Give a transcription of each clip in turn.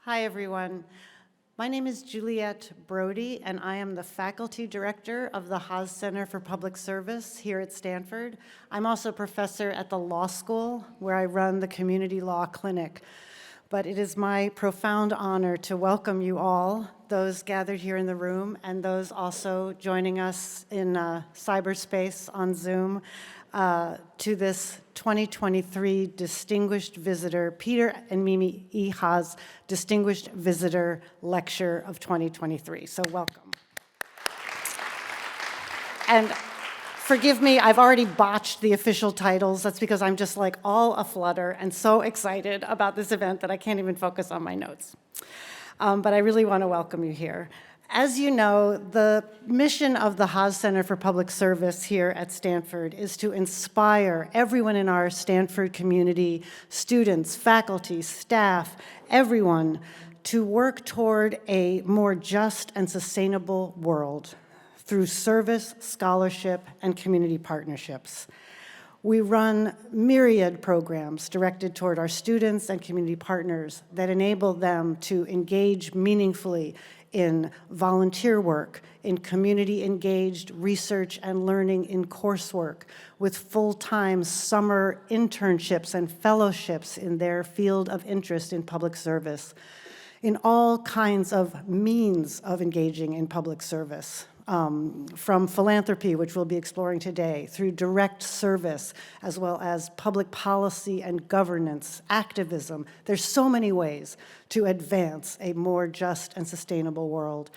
Hi, everyone. My name is Juliette Brody, and I am the faculty director of the Haas Center for Public Service here at Stanford. I'm also a professor at the law school, where I run the community law clinic. But it is my profound honor to welcome you all, those gathered here in the room, and those also joining us in cyberspace on Zoom, to this 2023 Distinguished Visitor, Peter and Mimi E. Haas Distinguished Visitor Lecture of 2023. So welcome. And forgive me, I've already botched the official titles. That's because I'm just like all aflutter and so excited about this event that I can't even focus on my notes. But I really want to welcome you here. As you know, the mission of the Haas Center for Public Service here at Stanford is to inspire everyone in our Stanford community, students, faculty, staff, everyone, to work toward a more just and sustainable world through service, scholarship, and community partnerships. We run myriad programs directed toward our students and community partners that enable them to engage meaningfully in volunteer work, in community-engaged research and learning in coursework, with full-time summer internships and fellowships in their field of interest in public service, in all kinds of means of engaging in public service. From philanthropy, which we'll be exploring today, through direct service, as well as public policy and governance, activism. There's so many ways to advance a more just and sustainable world.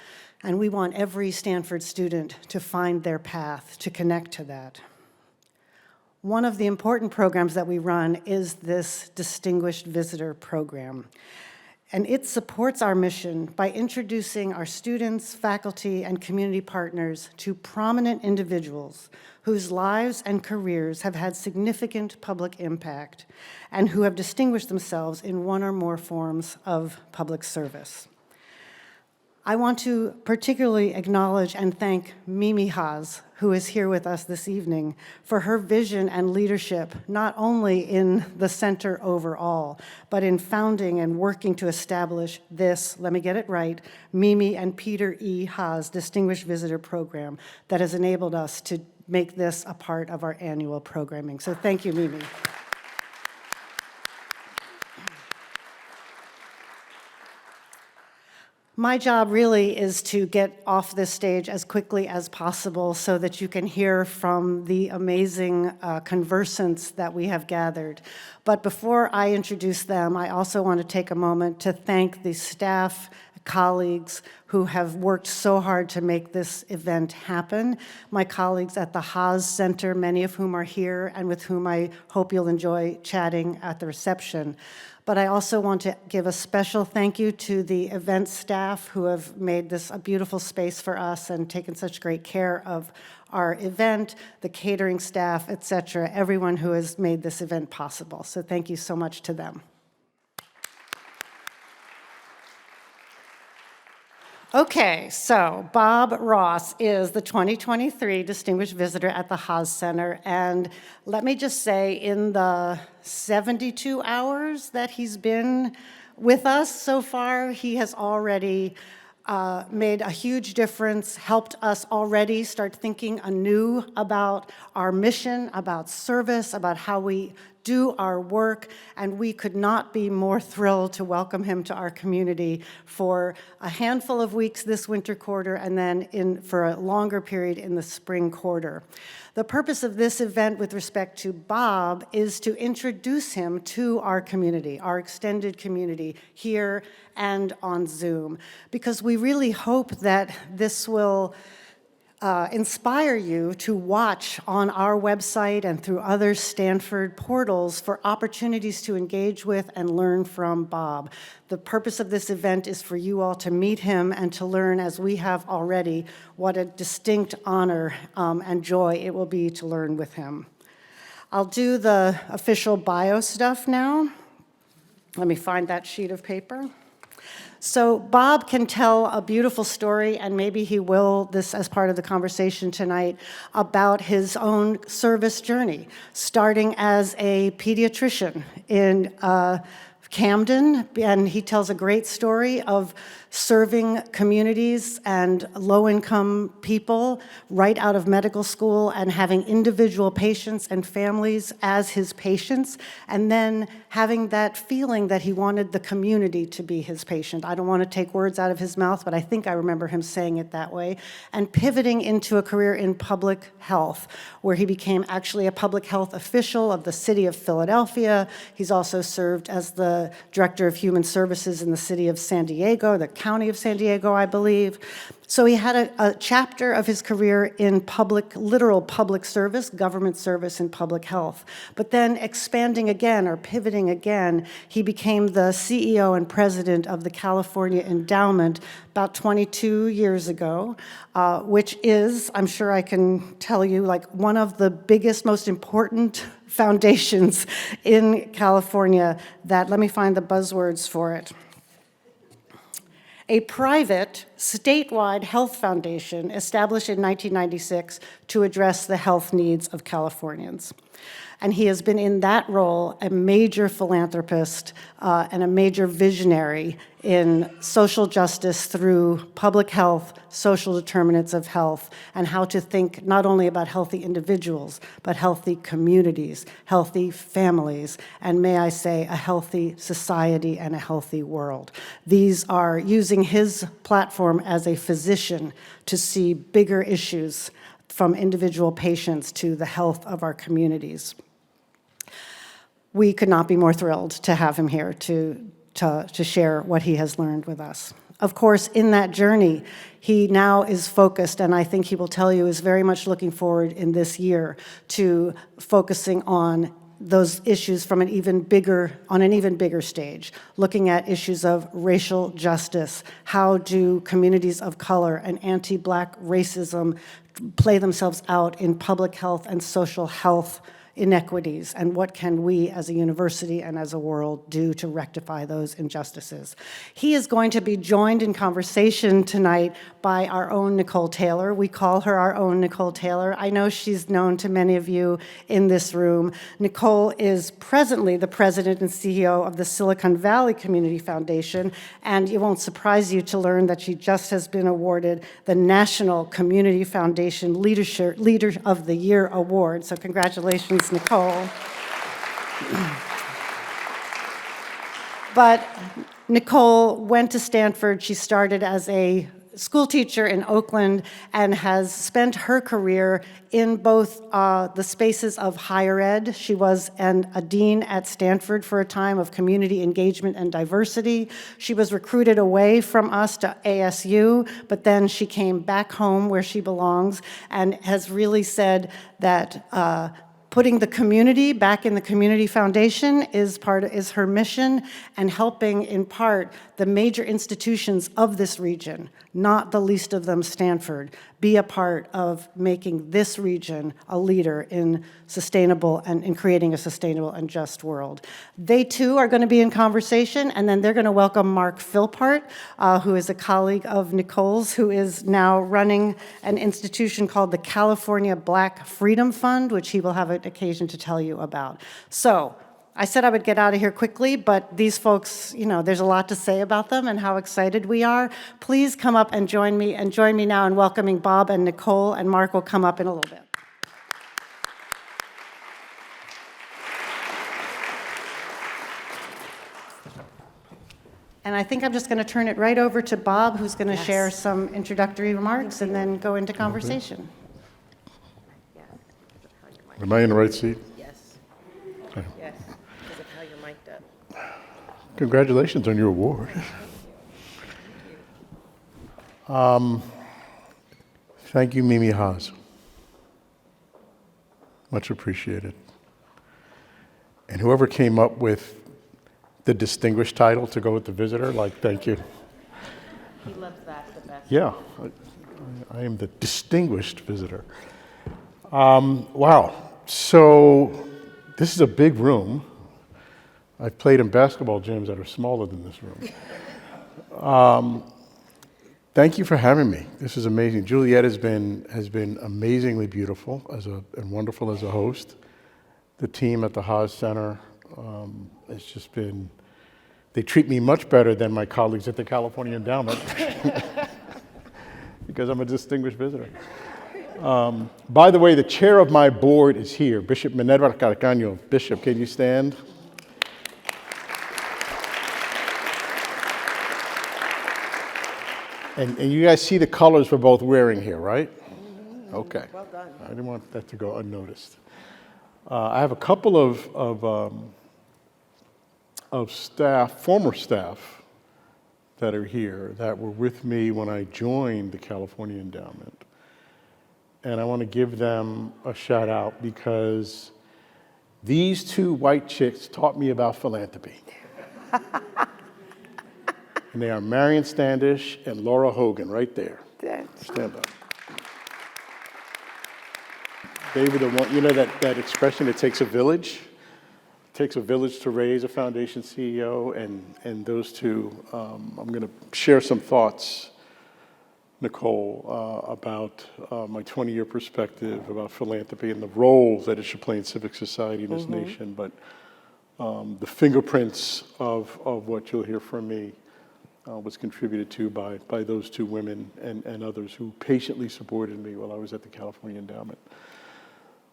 And we want every Stanford student to find their path to connect to that. One of the important programs that we run is this Distinguished Visitor program. And it supports our mission by introducing our students, faculty, and community partners to prominent individuals whose lives and careers have had significant public impact and who have distinguished themselves in one or more forms of public service. I want to particularly acknowledge and thank Mimi Haas, who is here with us this evening, for her vision and leadership, not only in the center overall, but in founding and working to establish this, let me get it right, Mimi and Peter E. Haas Distinguished Visitor Program that has enabled us to make this a part of our annual programming. So thank you, Mimi. My job really is to get off this stage as quickly as possible so that you can hear from the amazing conversants that we have gathered. But before I introduce them, I also want to take a moment to thank the staff, colleagues who have worked so hard to make this event happen. My colleagues at the Haas Center, many of whom are here and with whom I hope you'll enjoy chatting at the reception. But I also want to give a special thank you to the event staff who have made this a beautiful space for us and taken such great care of our event, the catering staff, et cetera, everyone who has made this event possible. So thank you so much to them. Okay, so Bob Ross is the 2023 Distinguished Visitor at the Haas Center, and let me just say, in the 72 hours that he's been with us so far, he has already made a huge difference, helped us already start thinking anew about our mission, about service, about how we do our work, and we could not be more thrilled to welcome him to our community for a handful of weeks this winter quarter and then for a longer period in the spring quarter. The purpose of this event with respect to Bob is to introduce him to our community, our extended community here and on Zoom, because we really hope that this will inspire you to watch on our website and through other Stanford portals for opportunities to engage with and learn from Bob. The purpose of this event is for you all to meet him and to learn, as we have already, what a distinct honor and joy it will be to learn with him. I'll do the official bio stuff now. Let me find that sheet of paper. So Bob can tell a beautiful story, and maybe he will, this as part of the conversation tonight, about his own service journey, starting as a pediatrician in Camden, and he tells a great story of serving communities and low-income people right out of medical school and having individual patients and families as his patients, and then having that feeling that he wanted the community to be his patient. I don't want to take words out of his mouth, but I think I remember him saying it that way, and pivoting into a career in public health, where he became actually a public health official of the city of Philadelphia. He's also served as the Director of Human Services in the city of San Diego, the county of San Diego, I believe. So he had a chapter of his career in literal public service, government service in public health. But then expanding again, or pivoting again, he became the CEO and president of the California Endowment about 22 years ago, which is, I'm sure I can tell you, like one of the biggest, most important foundations in California that, let me find the buzzwords for it. A private, statewide health foundation established in 1996 to address the health needs of Californians. And he has been in that role a major philanthropist and a major visionary in social justice through public health, social determinants of health, and how to think not only about healthy individuals, but healthy communities, healthy families, and may I say, a healthy society and a healthy world. These are using his platform as a physician to see bigger issues from individual patients to the health of our communities. We could not be more thrilled to have him here to share what he has learned with us. Of course, in that journey, he now is focused, and I think he will tell you is very much looking forward in this year to focusing on those issues from an even bigger stage, looking at issues of racial justice. How do communities of color and anti-Black racism play themselves out in public health and social health inequities, and what can we as a university and as a world do to rectify those injustices? He is going to be joined in conversation tonight by our own Nicole Taylor. We call her our own Nicole Taylor. I know she's known to many of you in this room. Nicole is presently the president and CEO of the Silicon Valley Community Foundation, and it won't surprise you to learn that she just has been awarded the National Community Foundation Leader of the Year Award. So congratulations, Nicole. But Nicole went to Stanford. She started as a school teacher in Oakland and has spent her career in both the spaces of higher ed. She was a dean at Stanford for a time of community engagement and diversity. She was recruited away from us to ASU, but then she came back home where she belongs and has really said that putting the community back in the community foundation is her mission, and helping in part the major institutions of this region, not the least of them Stanford, be a part of making this region a leader in sustainable and in creating a sustainable and just world. They too are going to be in conversation, and then they're going to welcome Marc Philpart, who is a colleague of Nicole's, who is now running an institution called the California Black Freedom Fund, which he will have an occasion to tell you about. So, I said I would get out of here quickly, but these folks, there's a lot to say about them and how excited we are. Please come up and join me now in welcoming Bob and Nicole, and Marc will come up in a little bit. And I think I'm just going to turn it right over to Bob, who's going to share some introductory remarks and then go into conversation. Am I in the right seat? Yes. Okay. Yes, because of how you're mic'd up. Congratulations on your award. Thank you, Mimi Haas. Much appreciated. And whoever came up with the distinguished title to go with the visitor, thank you. He loves that the best. Yeah, I am the distinguished visitor. Wow. So this is a big room. I've played in basketball gyms that are smaller than this room. Thank you for having me. This is amazing. Juliet has been amazingly beautiful and wonderful as a host. The team at the Haas Center has just been They treat me much better than my colleagues at the California Endowment because I'm a distinguished visitor. By the way, the chair of my board is here, Bishop Minerva Carcaño. Bishop, can you stand? And you guys see the colors we're both wearing here, right? Okay. Well done. I didn't want that to go unnoticed. I have a couple of staff, former staff, that are here that were with me when I joined the California Endowment. And I want to give them a shout out because these two white chicks taught me about philanthropy. And they are Marion Standish and Laura Hogan right there. Stand up. They were the one, you know that expression, it takes a village? It takes a village to raise a foundation CEO, and those two, I'm going to share some thoughts, Nicole, about my 20-year perspective about philanthropy and the role that it should play in civic society in this nation, but the fingerprints of what you'll hear from me was contributed to by those two women and others who patiently supported me while I was at the California Endowment.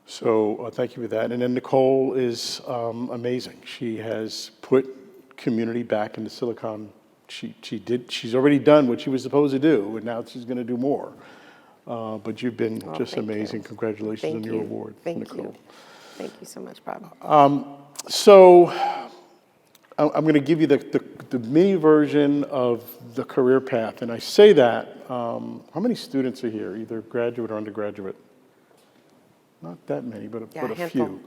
So thank you for that. And then Nicole is amazing. She has put community back into Silicon. She's already done what she was supposed to do, and now she's going to do more. But you've been just amazing. You. Congratulations on your award, Nicole. You. Thank you so much, Bob. So I'm going to give you the mini version of the career path. And I say that, how many students are here, either graduate or undergraduate? Not that many, but a few.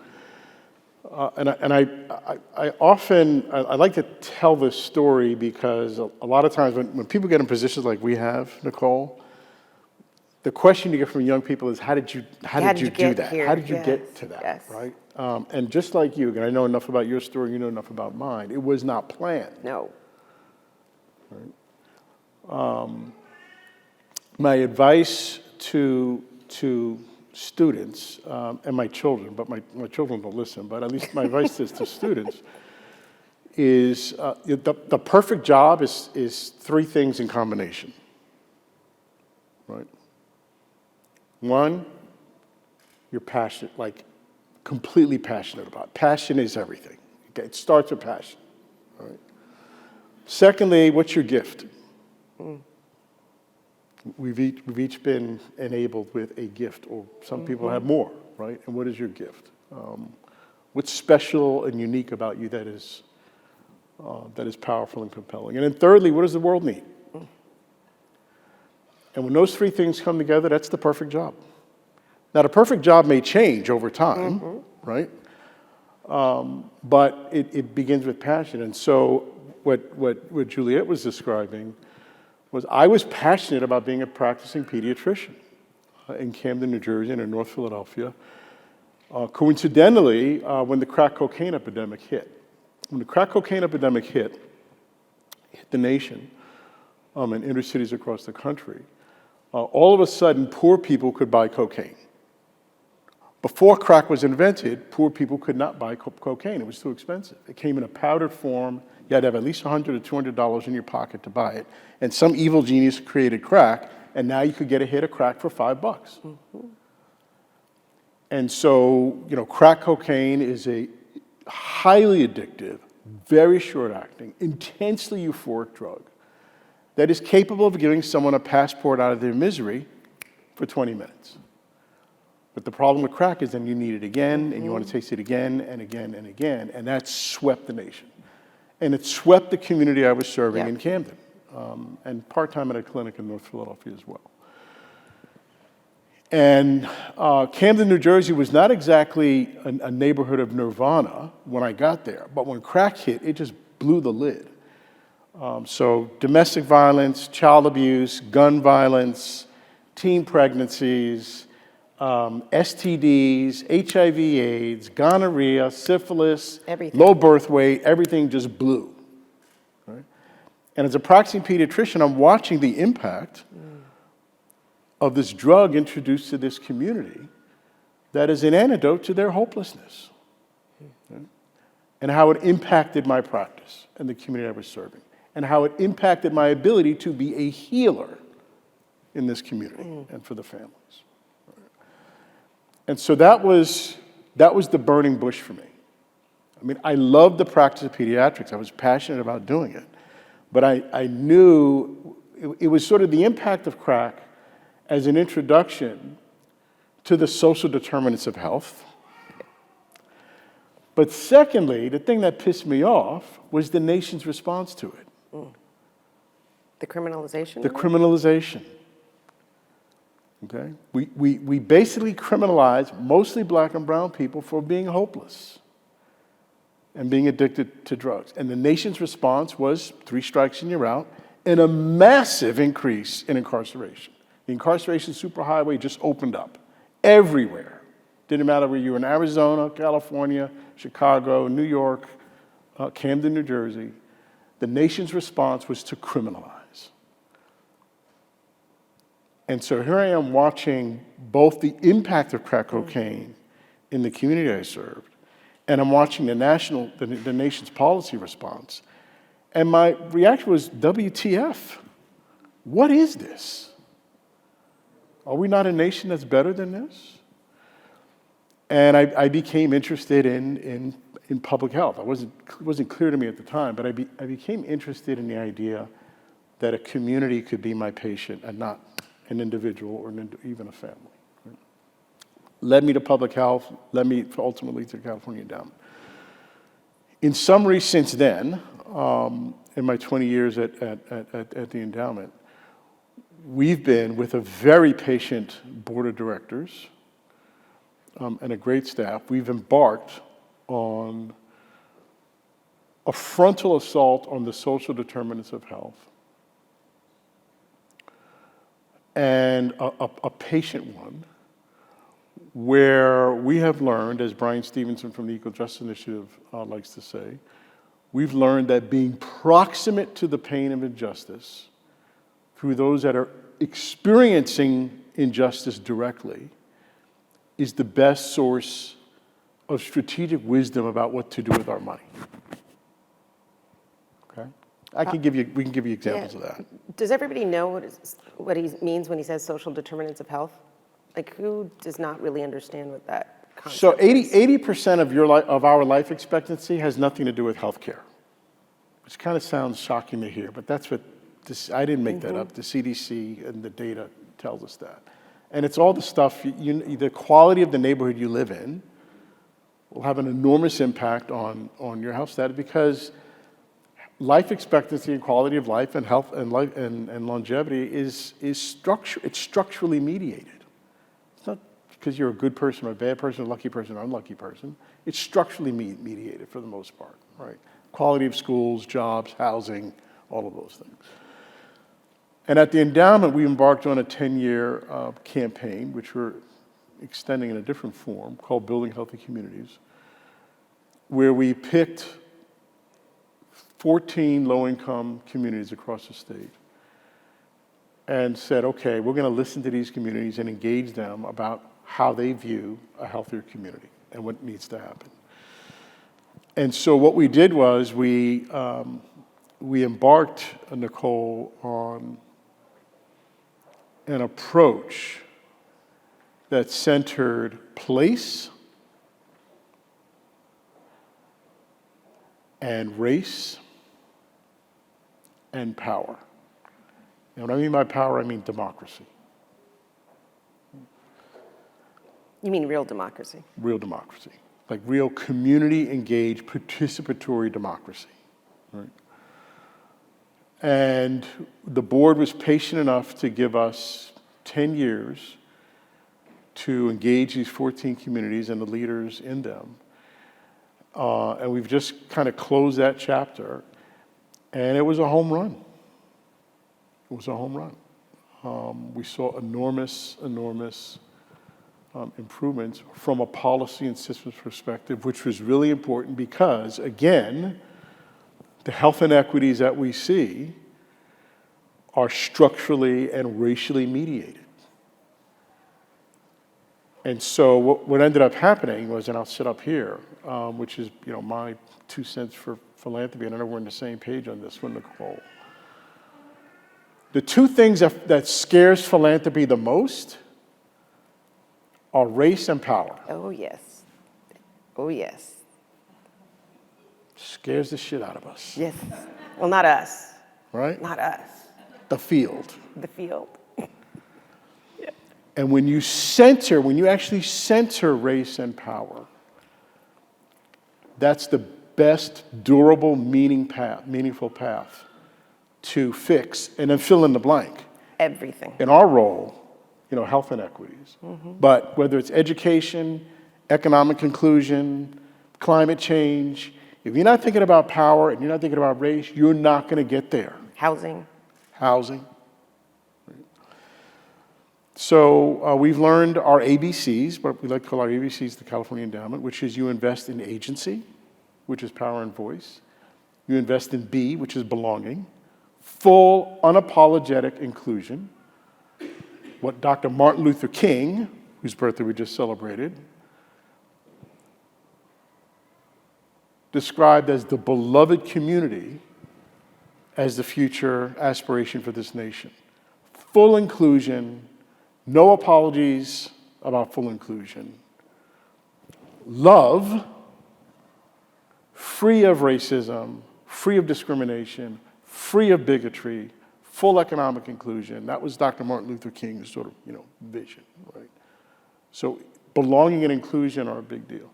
And I often like to tell this story because a lot of times when people get in positions like we have, Nicole, the question you get from young people is, how did you do that? Here? How did you get to that, yes. right? And just like you, and I know enough about your story, you know enough about mine, it was not planned. No. Right? My advice to students and my children, but my children don't listen, but at least my advice is to students, is the perfect job is three things in combination, right? One, you're passionate, like completely passionate about it. Passion is everything. Okay? It starts with passion, right? Secondly, what's your gift? We've each been enabled with a gift, or some people have more, right? And what is your gift? What's special and unique about you that is powerful and compelling? And then thirdly, what does the world need? And when those three things come together, that's the perfect job. Now, the perfect job may change over time, right? But it begins with passion. And so what Juliet was describing was I was passionate about being a practicing pediatrician in Camden, New Jersey, and in North Philadelphia. Coincidentally, when the crack cocaine epidemic hit. When the crack cocaine epidemic hit the nation and inner cities across the country, all of a sudden, poor people could buy cocaine. Before crack was invented, poor people could not buy cocaine. It was too expensive. It came in a powdered form. You had to have at least $100 or $200 in your pocket to buy it. And some evil genius created crack, and now you could get a hit of crack for $5. And so, crack cocaine is a highly addictive, very short-acting, intensely euphoric drug that is capable of giving someone a passport out of their misery for 20 minutes. But the problem with crack is then you need it again, and you want to taste it again and again and again, and that swept the nation. And it swept the community I was serving in Camden, and part-time at a clinic in North Philadelphia as well. And Camden, New Jersey was not exactly a neighborhood of nirvana when I got there, but when crack hit, it just blew the lid. So domestic violence, child abuse, gun violence, teen pregnancies, STDs, HIV/AIDS, gonorrhea, syphilis, low birth weight, everything just blew. Right? And as a practicing pediatrician, I'm watching the impact of this drug introduced to this community that is an antidote to their hopelessness. Right? and how it impacted my practice and the community I was serving, and how it impacted my ability to be a healer in this community and for the families. And so that was the burning bush for me. I mean, I loved the practice of pediatrics. I was passionate about doing it. But I knew it was sort of the impact of crack as an introduction to the social determinants of health. But secondly, the thing that pissed me off was the nation's response to it. The criminalization? The criminalization. Okay? We basically criminalize mostly black and brown people for being hopeless and being addicted to drugs. And the nation's response was 3 strikes and you're out, and a massive increase in incarceration. The incarceration superhighway just opened up everywhere. Didn't matter where you were in Arizona, California, Chicago, New York, Camden, New Jersey. The nation's response was to criminalize. And so here I am watching both the impact of crack cocaine in the community I served, and I'm watching the nation's policy response. And my reaction was, WTF? What is this? Are we not a nation that's better than this? And I became interested in public health. It wasn't clear to me at the time, but I became interested in the idea that a community could be my patient and not an individual or even a family. Led me to public health, led me ultimately to the California Endowment. In summary, since then, in my 20 years at the Endowment, we've been with a very patient board of directors and a great staff. We've embarked on a frontal assault on the social determinants of health, and a patient one, where we have learned, as Brian Stevenson from the Equal Justice Initiative likes to say, we've learned that being proximate to the pain of injustice through those that are experiencing injustice directly is the best source of strategic wisdom about what to do with our money. Okay? We can give you examples of that. Does everybody know what he means when he says social determinants of health? Like, who does not really understand what that concept So is? 80% of our life expectancy has nothing to do with healthcare, which kind of sounds shocking to hear, but that's what I didn't make that up. The CDC and the data tells us that. And it's all the stuff, the quality of the neighborhood you live in will have an enormous impact on your health status, because life expectancy and quality of life and health and longevity is structurally mediated. It's not because you're a good person or a bad person, a lucky person or unlucky person. It's structurally mediated for the most part, right? Quality of schools, jobs, housing, all of those things. And at the Endowment, we embarked on a 10-year campaign, which we're extending in a different form, called Building Healthy Communities, where we picked 14 low-income communities across the state and said, okay, we're going to listen to these communities and engage them about how they view a healthier community and what needs to happen. And so what we did was we embarked, Nicole, on an approach that centered place and race and power. And when I mean by power, I mean democracy. You mean real democracy? Real democracy. Like real community-engaged, participatory democracy. Right? And the board was patient enough to give us 10 years to engage these 14 communities and the leaders in them. And we've just kind of closed that chapter, and it was a home run. It was a home run. We saw enormous improvements from a policy and systems perspective, which was really important because, again, the health inequities that we see are structurally and racially mediated. And so what ended up happening was, and I'll sit up here, which is, my 2 cents for philanthropy, and I know we're on the same page on this one, Nicole. The two things that scares philanthropy the most are race and power. Oh, yes. Oh, yes. Scares the shit out of us. Yes. Well, not us. Right? Not us. The field. The field. And when you actually center race and power, that's the best durable, meaningful path to fix, and then fill in the blank. Everything. In our role, health inequities. But whether it's education, economic inclusion, climate change, if you're not thinking about power and you're not thinking about race, you're not going to get there. Housing. So we've learned our ABCs, what we like to call our ABCs, the California Endowment, which is you invest in agency, which is power and voice. You invest in B, which is belonging. Full, unapologetic inclusion. What Dr. Martin Luther King, whose birthday we just celebrated, described as the beloved community as the future aspiration for this nation. Full inclusion, no apologies about full inclusion. Love, free of racism, free of discrimination, free of bigotry, full economic inclusion. That was Dr. Martin Luther King's sort of, vision, right? So belonging and inclusion are a big deal.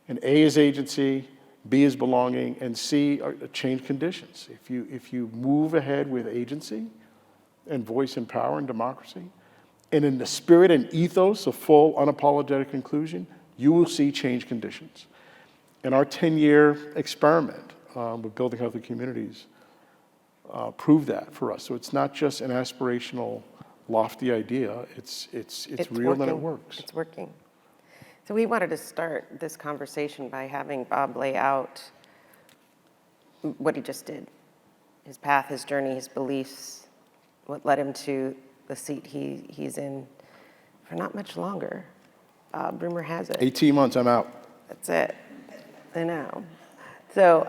And A is agency, B is belonging, and C are change conditions. If you move ahead with agency and voice and power and democracy, and in the spirit and ethos of full unapologetic inclusion, you will see change conditions. And our 10-year experiment with building healthy communities proved that for us. So it's not just an aspirational, lofty idea. It's real and it works. It's working. So we wanted to start this conversation by having Bob lay out what he just did. His path, his journey, his beliefs, what led him to the seat he's in for not much longer. Rumor has it. 18 months, I'm out. That's it. I know. So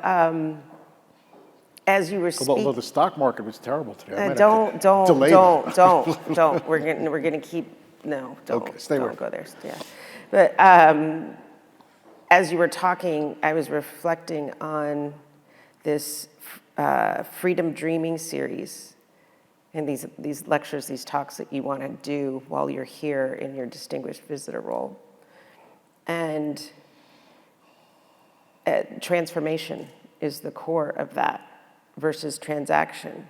as you were speaking, Although the stock market was terrible today. I might don't. have to delay that. We're gonna keep. No, don't. Okay, stay don't away. go there. Yeah. But as you were talking, I was reflecting on this Freedom Dreaming series and these lectures, these talks that you want to do while you're here in your distinguished visitor role. And transformation is the core of that versus transaction.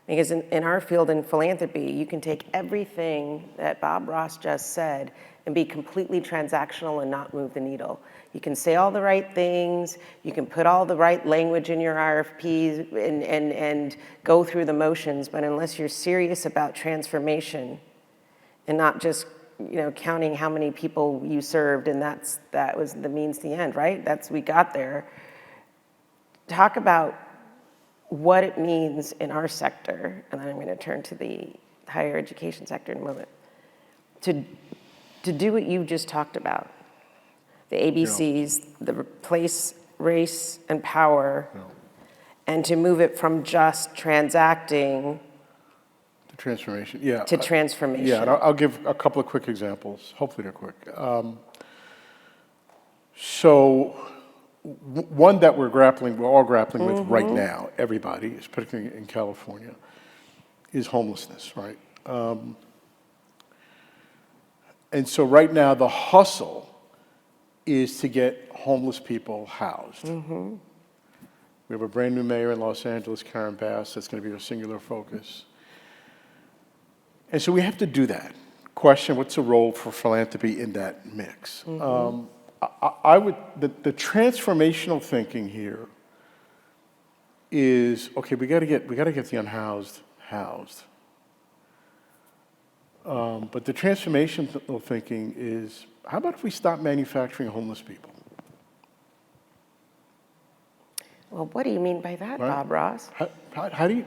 Because in our field in philanthropy, you can take everything that Bob Ross just said and be completely transactional and not move the needle. You can say all the right things, you can put all the right language in your RFPs and go through the motions, but unless you're serious about transformation and not just counting how many people you served and that was the means to the end, right? We got there. Talk about what it means in our sector, and then I'm going to turn to the higher education sector in a moment, to do what you just talked about, the ABCs, the replace race and power, and to move it from just transacting The transformation, yeah. to transformation. Yeah, and I'll give a couple of quick examples. Hopefully they're quick. So one that we're all grappling with right now, everybody, particularly in California, is homelessness, right? And so right now the hustle is to get homeless people housed. We have a brand new mayor in Los Angeles, Karen Bass, that's going to be our singular focus. And so we have to do that. Question, what's the role for philanthropy in that mix? The transformational thinking here is, okay, we got to get the unhoused housed. But the transformational thinking is, how about if we stop manufacturing homeless people? Well, what do you mean by that, Right. Bob Ross? How do you,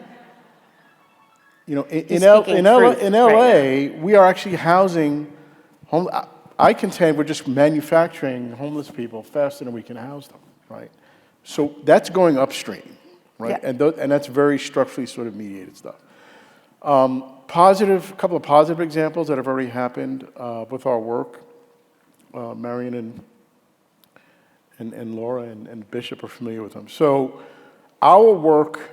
in He's speaking truth LA, right we are actually housing I contend we're just manufacturing homeless people faster than we can house them, right? So that's going upstream, right? Yeah. And that's very structurally sort of mediated stuff. A couple of positive examples that have already happened with our work. Marion and Laura and Bishop are familiar with them. So our work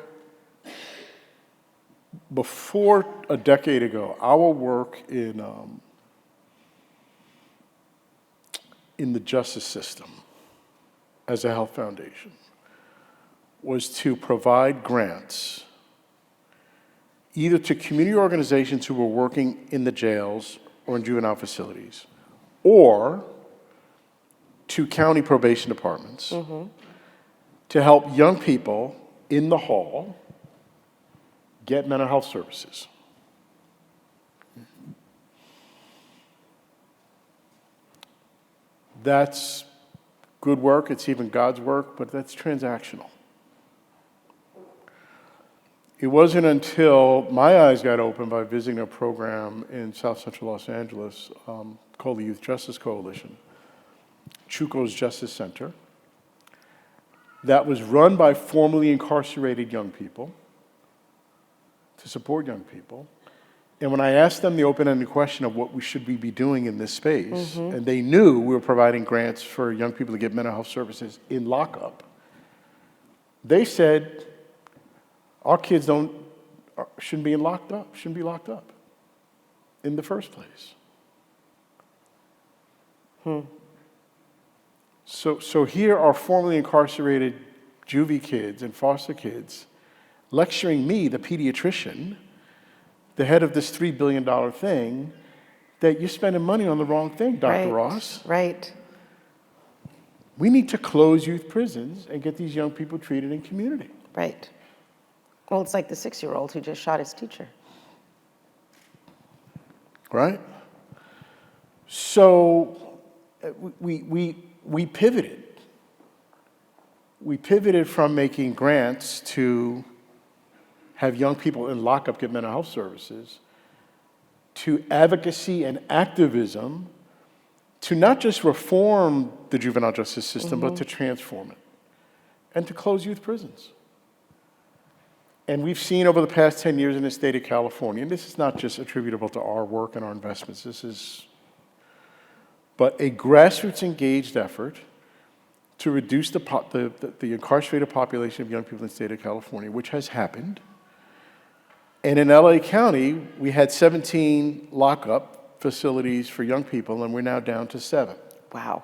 before a decade ago, our work in the justice system as a health foundation was to provide grants either to community organizations who were working in the jails or in juvenile facilities, or to county probation departments to help young people in the hall get mental health services. That's good work, it's even God's work, but that's transactional. It wasn't until my eyes got opened by visiting a program in South Central Los Angeles called the Youth Justice Coalition, Chuco's Justice Center, that was run by formerly incarcerated young people to support young people. And when I asked them the open-ended question of what we should be doing in this space, and they knew we were providing grants for young people to get mental health services in lockup, they said, our kids shouldn't be locked up in the first place. So here are formerly incarcerated juvie kids and foster kids lecturing me, the pediatrician, the head of this $3 billion thing, that you're spending money on the wrong thing, Dr. Ross. Right. We need to close youth prisons and get these young people treated in community. Right. Well, it's like the 6-year-old who just shot his teacher. Right? So we pivoted. We pivoted from making grants to have young people in lockup get mental health services to advocacy and activism to not just reform the juvenile justice system, but to transform it and to close youth prisons. And we've seen over the past 10 years in the state of California, and this is not just attributable to our work and our investments, but a grassroots engaged effort to reduce the incarcerated population of young people in the state of California, which has happened. And in LA County, we had 17 lockup facilities for young people, and we're now down to 7. Wow.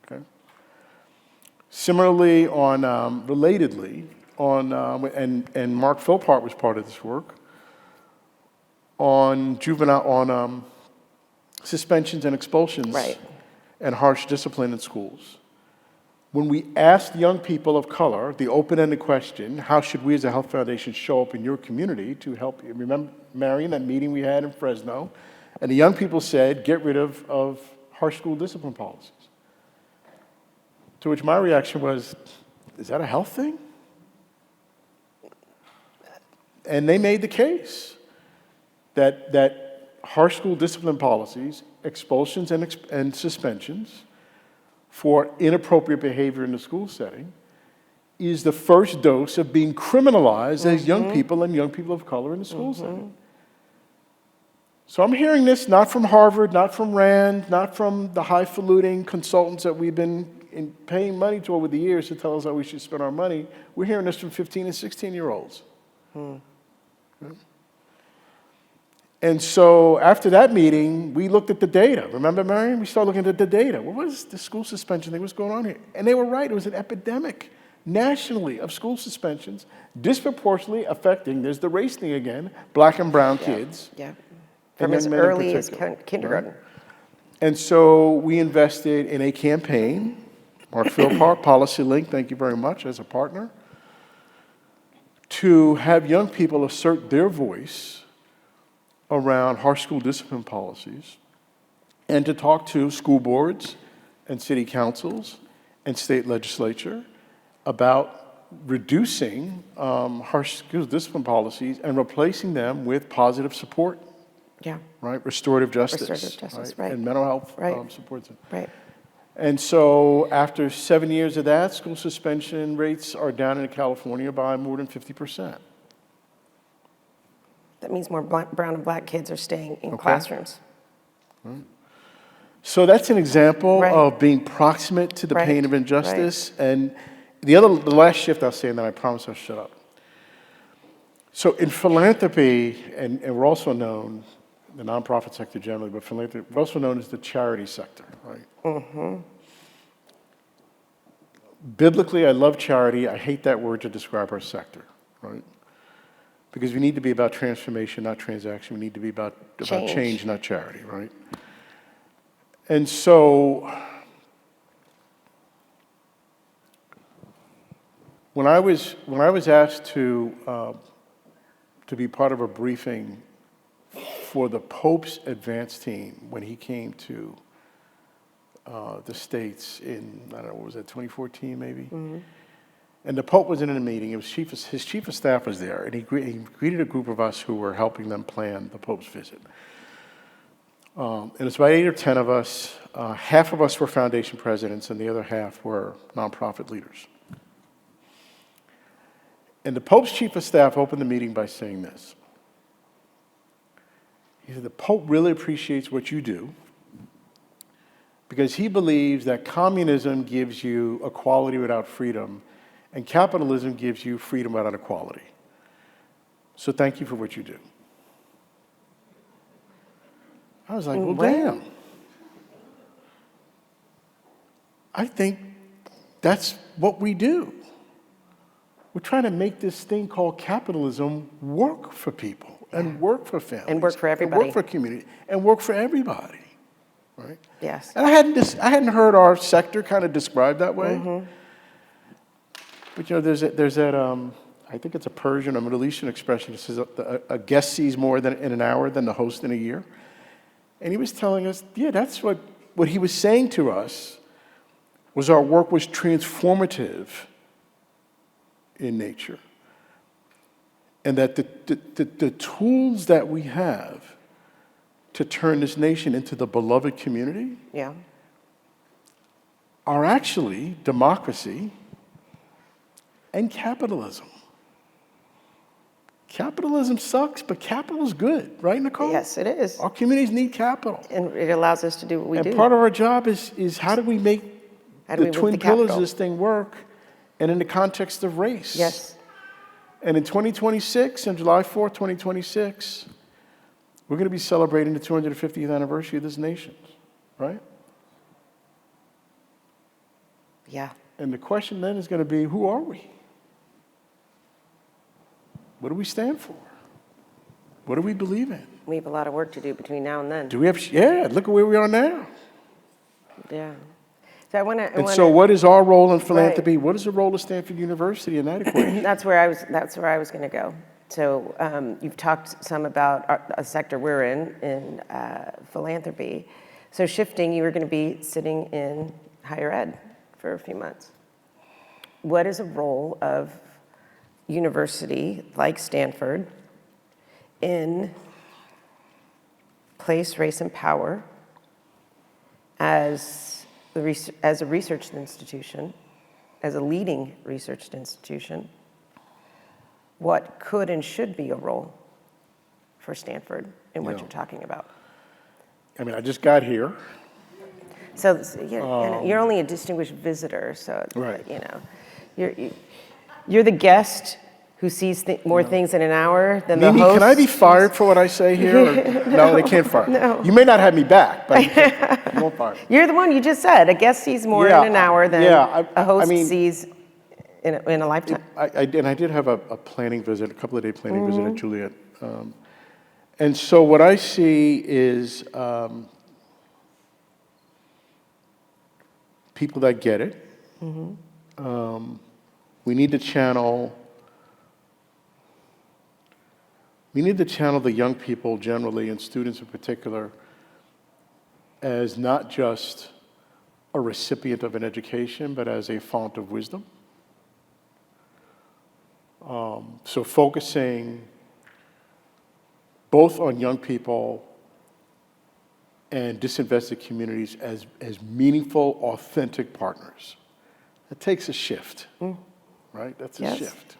Okay. Similarly, relatedly, and Marc Philpart was part of this work, on suspensions and expulsions and harsh discipline in schools. When we asked young people of color the open-ended question, how should we as a health foundation show up in your community to help you? Remember, Marion, that meeting we had in Fresno? And the young people said, get rid of harsh school discipline policies. To which my reaction was, is that a health thing? And they made the case that harsh school discipline policies, expulsions and suspensions for inappropriate behavior in the school setting is the first dose of being criminalized as young people and young people of color in the school setting. So I'm hearing this not from Harvard, not from Rand, not from the highfalutin consultants that we've been paying money to over the years to tell us how we should spend our money. We're hearing this from 15 and 16-year-olds. And so after that meeting, we looked at the data. Remember, Marion? We started looking at the data. What was the school suspension thing? What's going on here? And they were right. It was an epidemic nationally of school suspensions, disproportionately affecting, there's the race thing again, black and brown kids. Yeah. From as early as kindergarten. Right? And so we invested in a campaign, Marc Philpart, Policy Link, thank you very much, as a partner, to have young people assert their voice around harsh school discipline policies and to talk to school boards and city councils and state legislature about reducing harsh school discipline policies and replacing them with positive support Yeah. right? Restorative justice. Restorative justice, right. And mental health Right. supports. Right. And so after 7 years of that, school suspension rates are down in California by more than 50%. That means more brown and black kids are staying in Okay. classrooms. So that's an example Right. of being proximate to the Right. pain of injustice. And the last shift I'll say, and then I promise I'll shut up. So in philanthropy, and we're also known, the nonprofit sector generally, but philanthropy, we're also known as the charity sector, right? Mm-hmm. Biblically, I love charity. I hate that word to describe our sector, right? Because we need to be about transformation, not transaction. We need to be about change, not charity, right? And so when I was asked to be part of a briefing for the Pope's advance team when he came to the States in, I don't know, what was that, 2014 maybe? Mm-hmm. And the Pope was in a meeting. It was his chief of staff was there, and he greeted a group of us who were helping them plan the Pope's visit. And it's about 8 or 10 of us. Half of us were foundation presidents, and the other half were nonprofit leaders. And the Pope's chief of staff opened the meeting by saying this. He said, the Pope really appreciates what you do because he believes that communism gives you equality without freedom, and capitalism gives you freedom without equality. So thank you for what you do. I was like, well, damn. I think that's what we do. We're trying to make this thing called capitalism work for people and work for families. And work for everybody. And work for community. And work for everybody. Right? Yes. And I hadn't heard our sector kind of described that way. Mm-hmm. But you know, there's that I think it's a Persian or Middle Eastern expression that says a guest sees more in an hour than the host in a year. And he was telling us, yeah, that's what he was saying to us was our work was transformative in nature. And that the tools that we have to turn this nation into the beloved community are actually democracy and capitalism. Capitalism sucks, but capital is good, right, Nicole? Yes, it is. Our communities need capital. And it allows us to do what we do. And part of our job is how do we make the twin pillars of this thing work, and in the context of race. Yes. And in 2026, on July 4th, 2026, we're going to be celebrating the 250th anniversary of this nation, right? Yeah. And the question then is going to be, who are we? What do we stand for? What do we believe in? We have a lot of work to do between now and then. Do we have, look at where we are now. Yeah. So I want to. So what is our role in philanthropy? Right. What is the role of Stanford University in that equation? That's where I was going to go. So you've talked some about a sector we're in philanthropy. So shifting, you were going to be sitting in higher ed for a few months. What is a role of university like Stanford in place, race, and power as a research institution, as a leading research institution? What could and should be a role for Stanford in what you're talking about? I mean, I just got here. So you're only a distinguished visitor, so right. You know, you're the guest who sees more things in an hour than the host. Can I be fired for what I say here? Or, no, they can't fire me. No. You may not have me back, but you won't fire me. You're the one you just said. A guest sees more in an hour than a host sees in a lifetime. I did have a planning visit, a couple of day planning visit at Juliet. And so what I see is people that get it. We need to channel the young people generally, and students in particular, as not just a recipient of an education, but as a font of wisdom. So focusing both on young people and disinvested communities as meaningful, authentic partners. That takes a shift, right? That's a Yes. shift.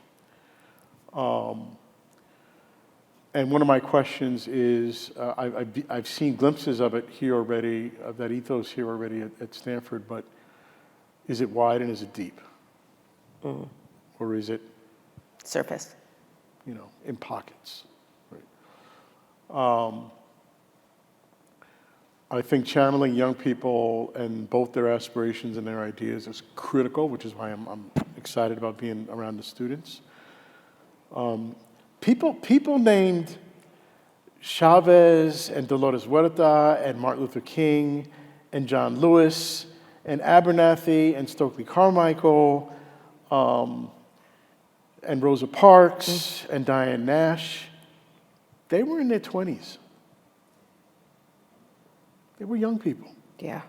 And one of my questions is, I've seen glimpses of it here already, of that ethos here already at Stanford, but is it wide and is it deep? Or is it, Surface. in pockets? Right? I think channeling young people and both their aspirations and their ideas is critical, which is why I'm excited about being around the students. People named Chavez and Dolores Huerta and Martin Luther King and John Lewis and Abernathy and Stokely Carmichael and Rosa Parks and Diane Nash, they were in their 20s. They were young people. Yeah.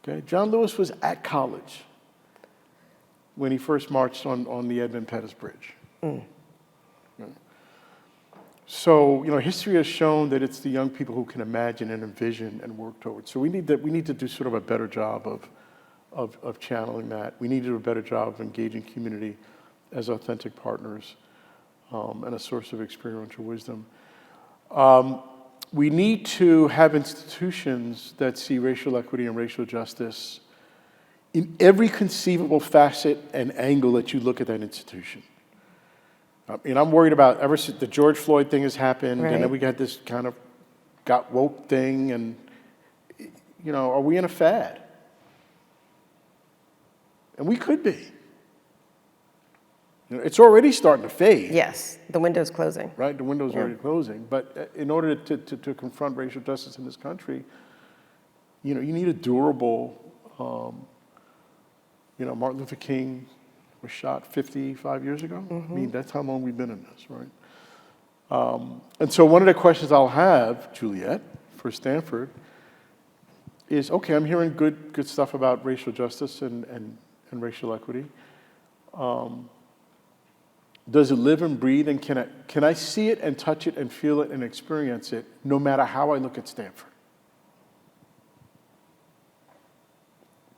Okay? John Lewis was at college when he first marched on the Edmund Pettus Bridge. Okay? So, history has shown that it's the young people who can imagine and envision and work towards. So we need to do sort of a better job of channeling that. We need to do a better job of engaging community as authentic partners and a source of experiential wisdom. We need to have institutions that see racial equity and racial justice in every conceivable facet and angle that you look at that institution. And I'm worried about, ever since the George Floyd thing has happened, Right. and then we got this kind of got woke thing, and, are we in a fad? And we could be. It's already starting to fade. Yes, the window's closing. Right, the window's Yeah. already closing. But in order to confront racial justice in this country, you need a durable, Martin Luther King was shot 55 years ago. I mean, that's how long we've been in this, right? And so one of the questions I'll have, Juliet, for Stanford, is, okay, I'm hearing good stuff about racial justice and racial equity. Does it live and breathe, and can I see it and touch it and feel it and experience it no matter how I look at Stanford?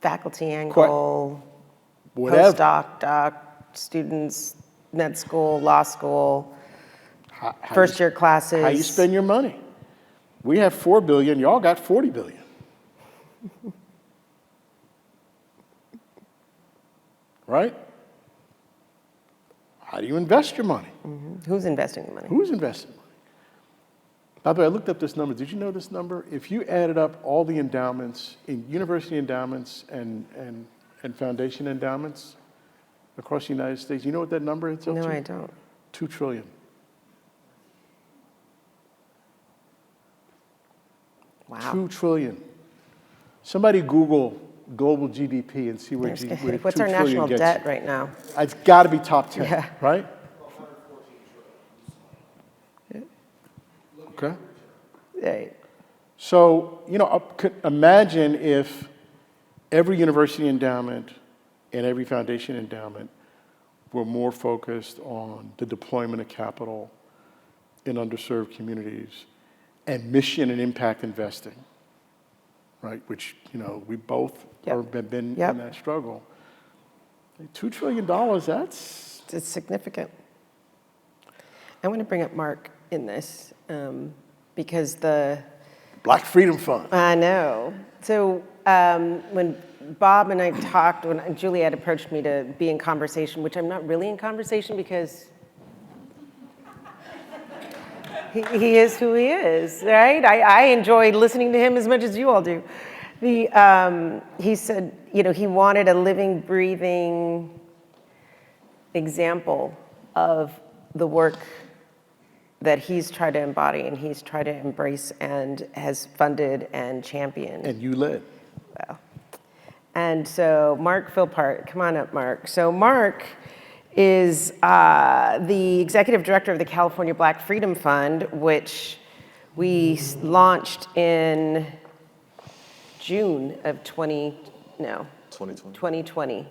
Faculty angle, Whatever. postdoc, doc, students, med school, law school, How first you- year classes. How you spend your money. We have $4 billion, y'all got $40 billion. Right? How do you invest your money? Who's investing the money? Who's investing money? By the way, I looked up this number. Did you know this number? If you added up all the endowments, in university endowments and foundation endowments across the United States, you know what that number is up to? No, I don't. $2 trillion. Wow. $2 trillion. Somebody Google global GDP and see where What's $2 our trillion national gets debt you. right now? It's got to be top 10, Yeah. right? Okay. Right. So, imagine if every university endowment and every foundation endowment were more focused on the deployment of capital in underserved communities and mission and impact investing, right? Which, we both Yep. have been Yep. in that struggle. $2 trillion, that's... It's significant. I want to bring up Marc in this because Black Freedom Fund. I know. So when Bob and I talked, when Juliet approached me to be in conversation, which I'm not really in conversation because he is who he is, right? I enjoy listening to him as much as you all do. He said, he wanted a living, breathing example of the work that he's tried to embody and he's tried to embrace and has funded and championed. And you led. Well, and so Marc Philpart, come on up, Marc. So Marc is the executive director of the California Black Freedom Fund, which we launched in June of 2020.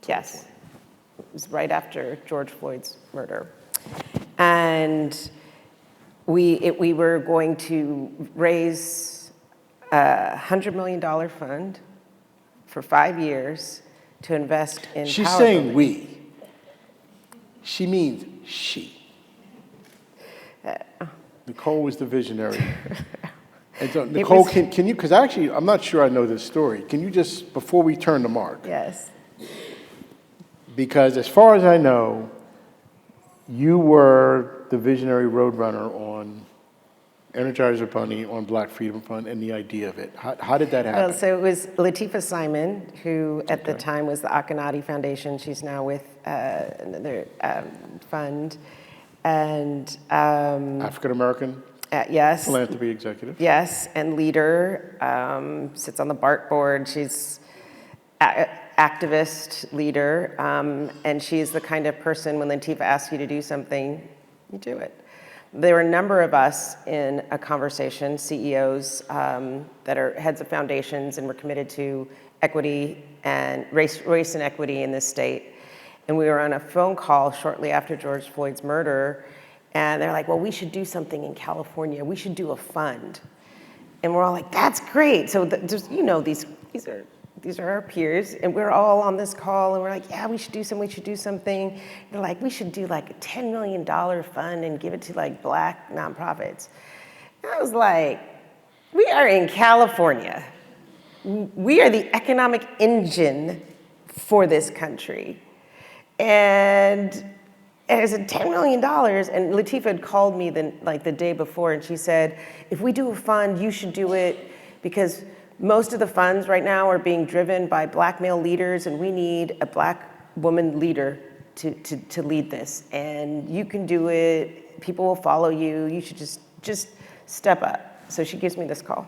Yes, it was right after George Floyd's murder. And we were going to raise $100 million fund for 5 years to invest in She's power saying building. we. She means she. Nicole was the visionary. And so, Nicole, was- can you, because actually, I'm not sure I know this story. Can you just, before we turn to Marc, Yes. because as far as I know, you were the visionary roadrunner on Energizer Bunny, on Black Freedom Fund, and the idea of it. How did that happen? Well, so it was Latifah Simon, who at the Okay. time was the Akhenaten Foundation. She's now with another fund. And African American yes. philanthropy executive. Yes, and leader, sits on the BART board. She's activist leader, and she's the kind of person when Latifah asks you to do something, you do it. There were a number of us in a conversation, CEOs that are heads of foundations and we're committed to equity and race and equity in this state. And we were on a phone call shortly after George Floyd's murder, and they're like, well, we should do something in California. We should do a fund. And we're all like, that's great. So just, you know, these are our peers, and we're all on this call, and we're like, yeah, we should do something. They're like, we should do like a $10 million fund and give it to like Black nonprofits. And I was like, we are in California. We are the economic engine for this country. And it's $10 million, and Latifah had called me the day before, and she said, if we do a fund, you should do it, because most of the funds right now are being driven by Black male leaders, and we need a Black woman leader to lead this. And you can do it, people will follow you, you should just step up. So she gives me this call.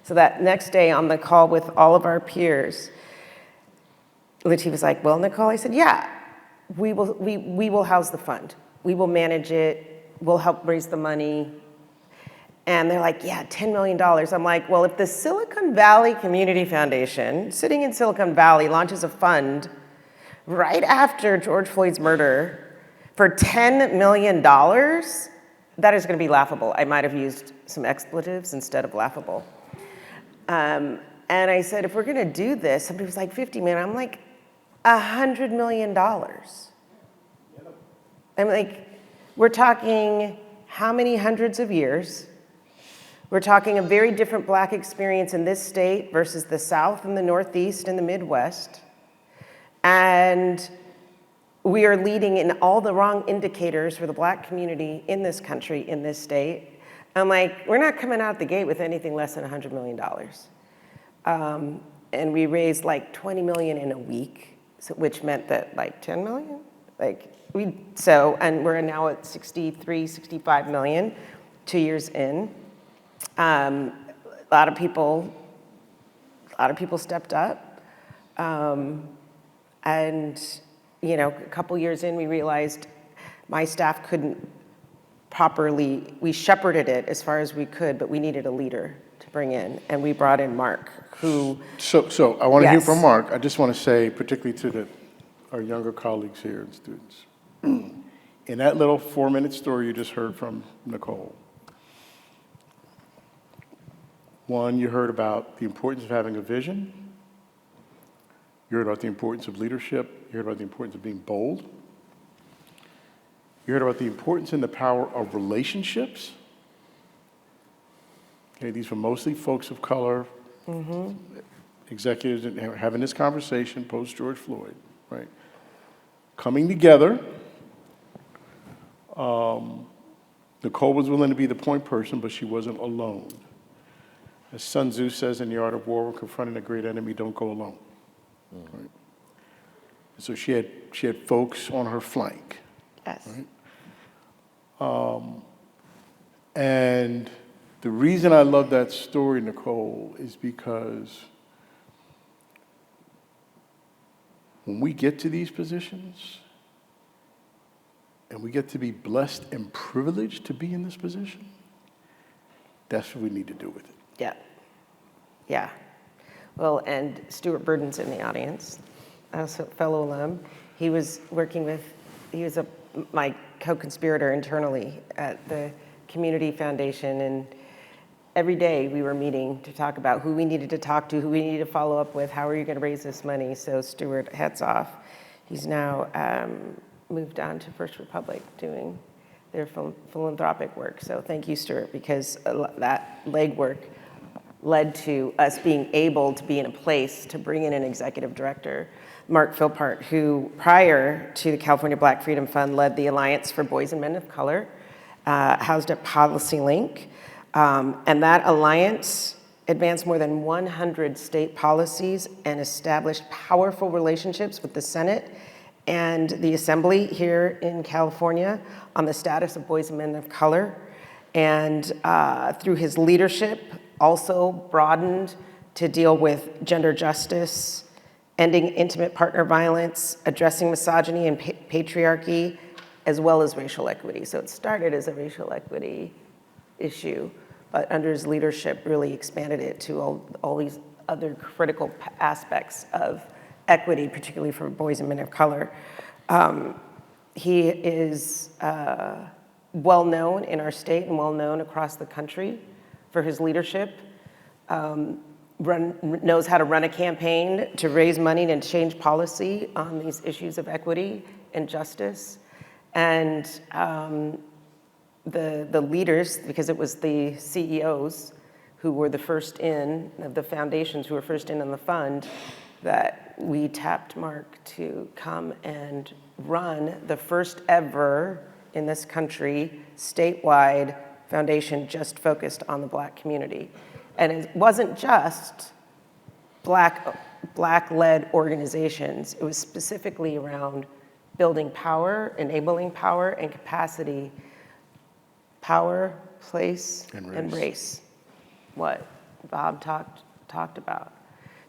So that next day on the call with all of our peers, Latifah's like, well, Nicole, I said, yeah, we will house the fund. We will manage it, we'll help raise the money. And they're like, yeah, $10 million. I'm like, well, if the Silicon Valley Community Foundation, sitting in Silicon Valley, launches a fund right after George Floyd's murder for $10 million, that is gonna be laughable. I might have used some expletives instead of laughable. And I said, if we're gonna do this, somebody was like, 50 million. I'm like, $100 million. I'm like, we're talking how many hundreds of years? We're talking a very different Black experience in this state versus the South and the Northeast and the Midwest. And we are leading in all the wrong indicators for the Black community in this country, in this state. I'm like, we're not coming out the gate with anything less than $100 million. And we raised like 20 million in a week, so, which meant that like 10 million? And we're now at 63, 65 million, 2 years in. A lot of people stepped up. And, you know, a couple years in, we realized my staff couldn't properly, we shepherded it as far as we could, but we needed a leader to bring in. And we brought in Marc, who... So I want to hear Yes. from Marc. I just want to say, particularly to our younger colleagues here and students, in that little 4-minute story you just heard from Nicole, one, you heard about the importance of having a vision. You heard about the importance of leadership. You heard about the importance of being bold. You heard about the importance and the power of relationships. Okay, these were mostly folks of color, executives, and having this conversation post George Floyd, right? Coming together. Nicole was willing to be the point person, but she wasn't alone. As Sun Tzu says in The Art of War, when confronting a great enemy, don't go alone. Right? So she had folks on her flank. Yes. Right? And the reason I love that story, Nicole, is because when we get to these positions, and we get to be blessed and privileged to be in this position, that's what we need to do with it. Yeah. Yeah. Well, and Stuart Burden's in the audience, as a fellow alum. He was my co-conspirator internally at the Community Foundation, every day we were meeting to talk about who we needed to talk to, who we needed to follow up with, how are you going to raise this money? So Stuart, hats off. He's now moved on to First Republic doing their philanthropic work. So thank you, Stuart, because that legwork led to us being able to be in a place to bring in an executive director, Marc Philpart, who prior to the California Black Freedom Fund led the Alliance for Boys and Men of Color, housed at Policy Link. And that alliance advanced more than 100 state policies and established powerful relationships with the Senate and the Assembly here in California on the status of boys and men of color. And through his leadership, also broadened to deal with gender justice, ending intimate partner violence, addressing misogyny and patriarchy, as well as racial equity. So it started as a racial equity issue, but under his leadership really expanded it to all these other critical aspects of equity, particularly for boys and men of color. He is well known in our state and well known across the country for his leadership. Knows how to run a campaign to raise money and change policy on these issues of equity and justice. And the leaders, because it was the CEOs who were the first in, of the foundations who were first in on the fund, that we tapped Marc to come and run the first ever in this country statewide foundation just focused on the Black community. And it wasn't just Black-led organizations. It was specifically around building power, enabling power and capacity, power, place, and race. What Bob talked about.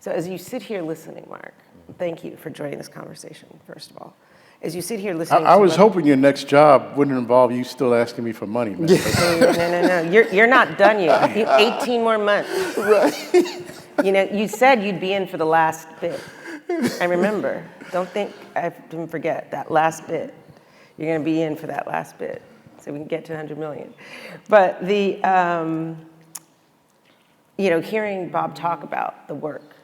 So as you sit here listening, Marc, thank you for joining this conversation, first of all. As you sit here listening I was hoping your next job wouldn't involve you still asking me for money, man. No. You're not done yet. 18 more months. Right. You know, you said you'd be in for the last bit. I remember. Don't think I didn't forget that last bit. You're going to be in for that last bit, so we can get to 100 million. But the, hearing Bob talk about the work,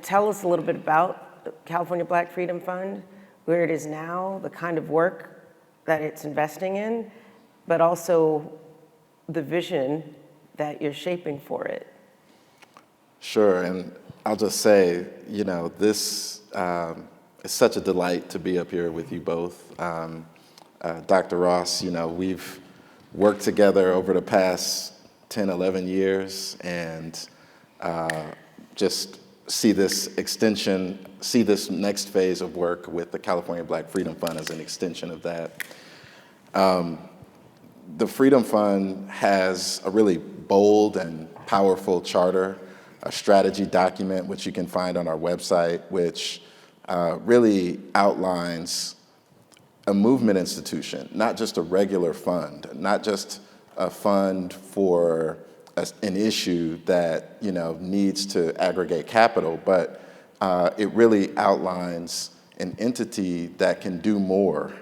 tell us a little bit about the California Black Freedom Fund, where it is now, the kind of work that it's investing in, but also the vision that you're shaping for it. Sure, and I'll just say, this is such a delight to be up here with you both. Dr. Ross, we've worked together over the past 10, 11 years, and just see this next phase of work with the California Black Freedom Fund as an extension of that. The Freedom Fund has a really bold and powerful charter, a strategy document, which you can find on our website, which really outlines a movement institution, not just a regular fund, not just a fund for an issue that needs to aggregate capital, but it really outlines an entity that can do more,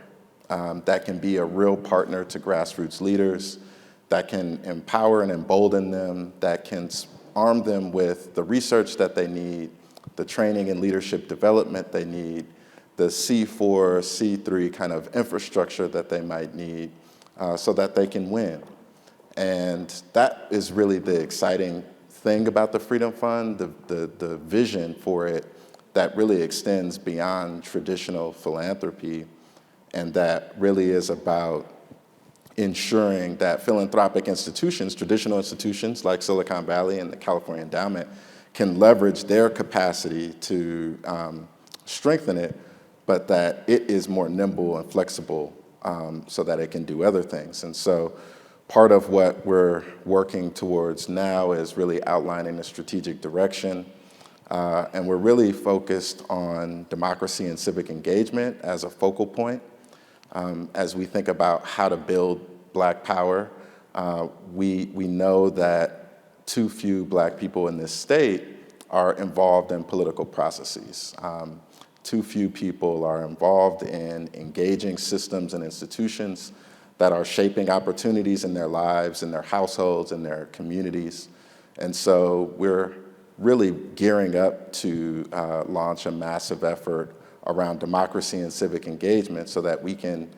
that can be a real partner to grassroots leaders, that can empower and embolden them, that can arm them with the research that they need, the training and leadership development they need, the C4, C3 kind of infrastructure that they might need so that they can win. And that is really the exciting thing about the Freedom Fund, the vision for it that really extends beyond traditional philanthropy, and that really is about ensuring that philanthropic institutions, traditional institutions like Silicon Valley and the California Endowment, can leverage their capacity to strengthen it, but that it is more nimble and flexible so that it can do other things. And so part of what we're working towards now is really outlining a strategic direction, and we're really focused on democracy and civic engagement as a focal point. As we think about how to build Black power, we know that too few Black people in this state are involved in political processes. Too few people are involved in engaging systems and institutions that are shaping opportunities in their lives, in their households, in their communities. And so we're really gearing up to launch a massive effort around democracy and civic engagement so that we can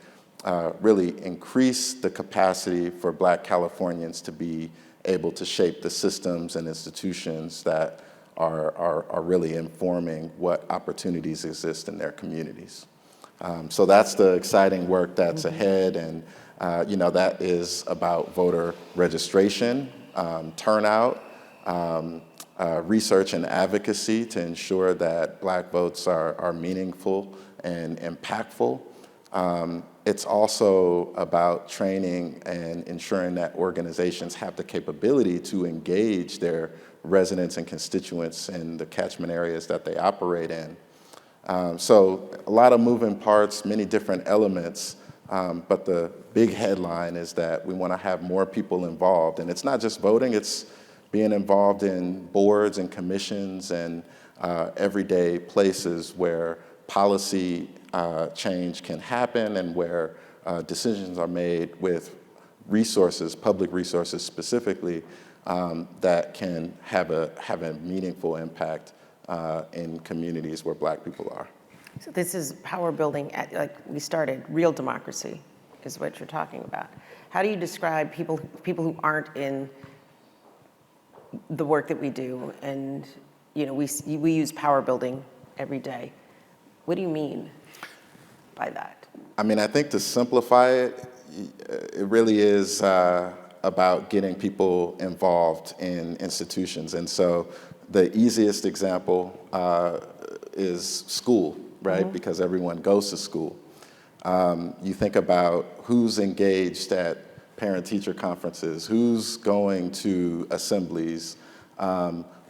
really increase the capacity for Black Californians to be able to shape the systems and institutions that are really informing what opportunities exist in their communities. So that's the exciting work that's ahead, and that is about voter registration, turnout, research and advocacy to ensure that Black votes are meaningful and impactful. It's also about training and ensuring that organizations have the capability to engage their residents and constituents in the catchment areas that they operate in. So a lot of moving parts, many different elements, but the big headline is that we want to have more people involved. And it's not just voting, it's being involved in boards and commissions and everyday places where policy change can happen and where decisions are made with resources, public resources specifically, that can have a meaningful impact in communities where Black people are. So this is power building at, like we started, real democracy is what you're talking about. How do you describe people who aren't in the work that we do, and we use power building every day? What do you mean by that? I mean, I think to simplify it, it really is about getting people involved in institutions. And so the easiest example is school, right? Because everyone goes to school. You think about who's engaged at parent-teacher conferences, who's going to assemblies,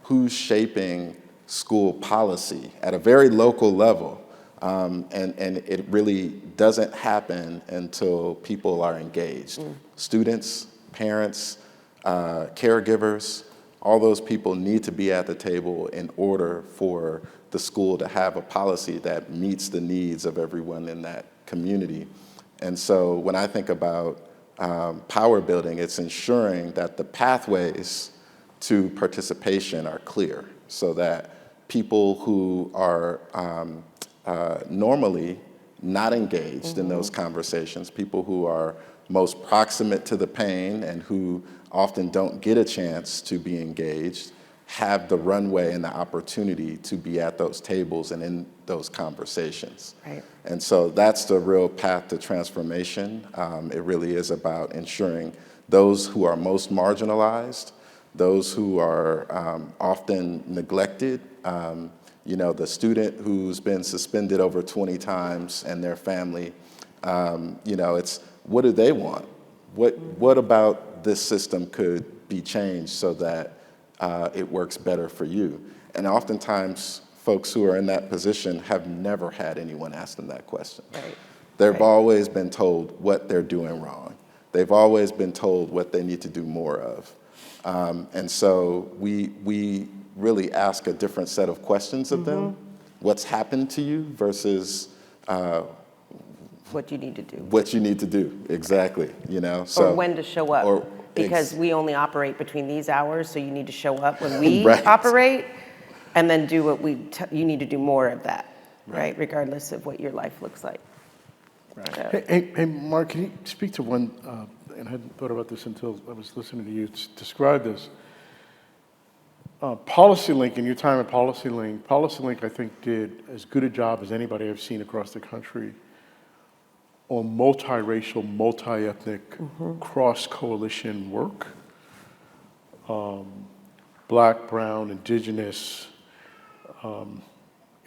who's shaping school policy at a very local level. And it really doesn't happen until people are engaged. Students, parents, caregivers, all those people need to be at the table in order for the school to have a policy that meets the needs of everyone in that community. And so when I think about power building, it's ensuring that the pathways to participation are clear so that people who are normally not engaged in those conversations, people who are most proximate to the pain and who often don't get a chance to be engaged, have the runway and the opportunity to be at those tables and in those conversations. Right. And so that's the real path to transformation. It really is about ensuring those who are most marginalized, those who are often neglected, the student who's been suspended over 20 times and their family, it's what do they want? What about this system could be changed so that it works better for you? And oftentimes, folks who are in that position have never had anyone ask them that question. Right. They've always been told what they're doing wrong. They've always been told what they need to do more of. And so we really ask a different set of questions of them. What's happened to you versus What you need to do. what you need to do, exactly, So, Or when to show up. or Because we only operate between these hours, so you need to show up when we Right. operate, and then do what you need to do more of that, right? Regardless of what your life looks like. Right. So- Hey, Marc, can you speak to one, and I hadn't thought about this until I was listening to you describe this. PolicyLink, in your time at PolicyLink, I think, did as good a job as anybody I've seen across the country on multiracial, multi-ethnic, cross-coalition work. Black, brown, indigenous,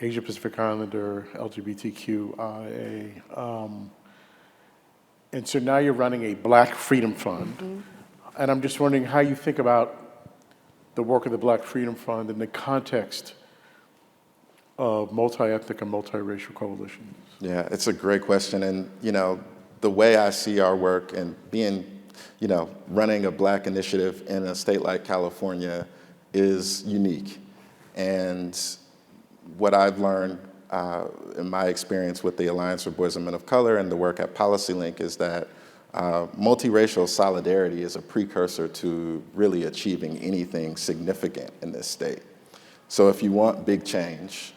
Asia Pacific Islander, LGBTQIA. And so now you're running a Black Freedom Fund. And I'm just wondering how you think about the work of the Black Freedom Fund in the context of multi-ethnic and multiracial coalitions. Yeah, it's a great question. And, the way I see our work and being, running a Black initiative in a state like California is unique. And what I've learned in my experience with the Alliance for Boys and Men of Color and the work at PolicyLink is that multiracial solidarity is a precursor to really achieving anything significant in this state. So if you want big change,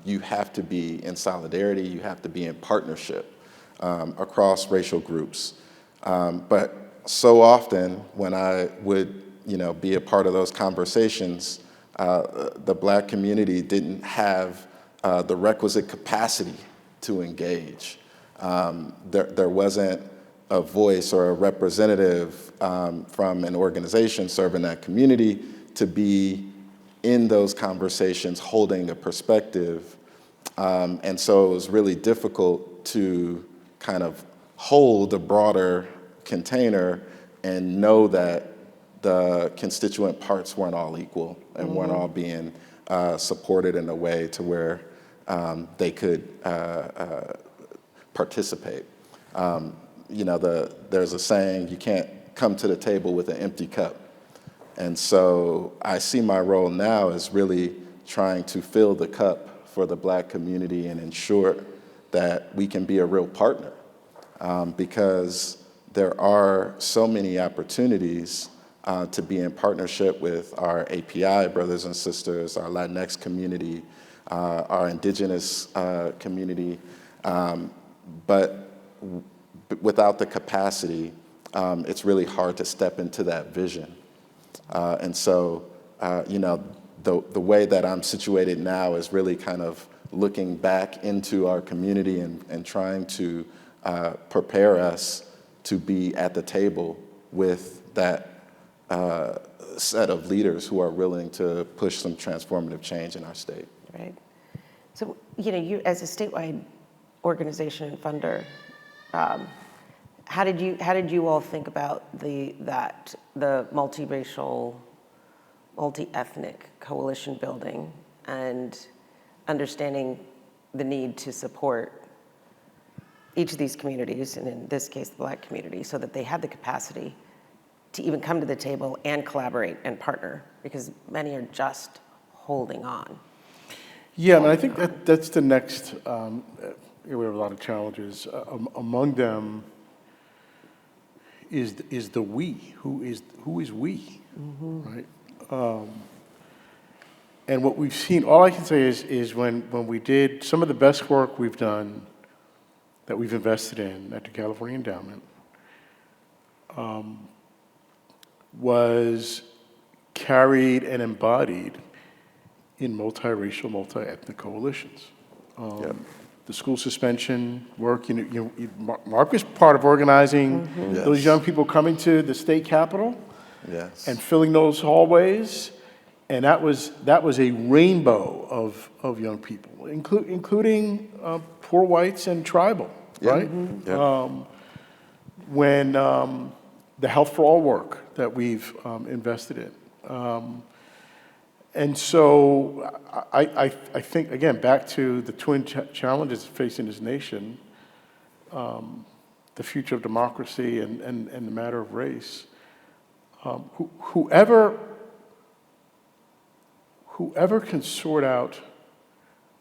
you have to be in solidarity, you have to be in partnership across racial groups. But so often when I would be a part of those conversations, the Black community didn't have the requisite capacity to engage. There wasn't a voice or a representative from an organization serving that community to be in those conversations holding a perspective. And so it was really difficult to kind of hold a broader container and know that the constituent parts weren't all equal and weren't all being supported in a way to where they could participate. There's a saying, you can't come to the table with an empty cup. And so I see my role now as really trying to fill the cup for the Black community and ensure that we can be a real partner, because there are so many opportunities to be in partnership with our API brothers and sisters, our Latinx community, our indigenous community, but without the capacity, it's really hard to step into that vision. And so, the way that I'm situated now is really kind of looking back into our community and trying to prepare us to be at the table with that set of leaders who are willing to push some transformative change in our state. Right. So, you as a statewide organization and funder, how did you all think about the multiracial, multi-ethnic coalition building and understanding the need to support each of these communities, and in this case, the Black community, so that they had the capacity to even come to the table and collaborate and partner, because many are just holding on. Yeah, and I think that's the next, we have a lot of challenges. Among them is the we, who is we, right? And what we've seen, all I can say is when we did some of the best work we've done, that we've invested in at the California Endowment, was carried and embodied in multiracial, multi-ethnic coalitions. The school suspension work, Marc was part of organizing those young people coming to the state capitol and filling those hallways, and that was a rainbow of young people, including poor whites and tribal, right? When the Health for All work that we've invested in. And so I think, again, back to the twin challenges facing this nation, the future of democracy and the matter of race. Whoever can sort out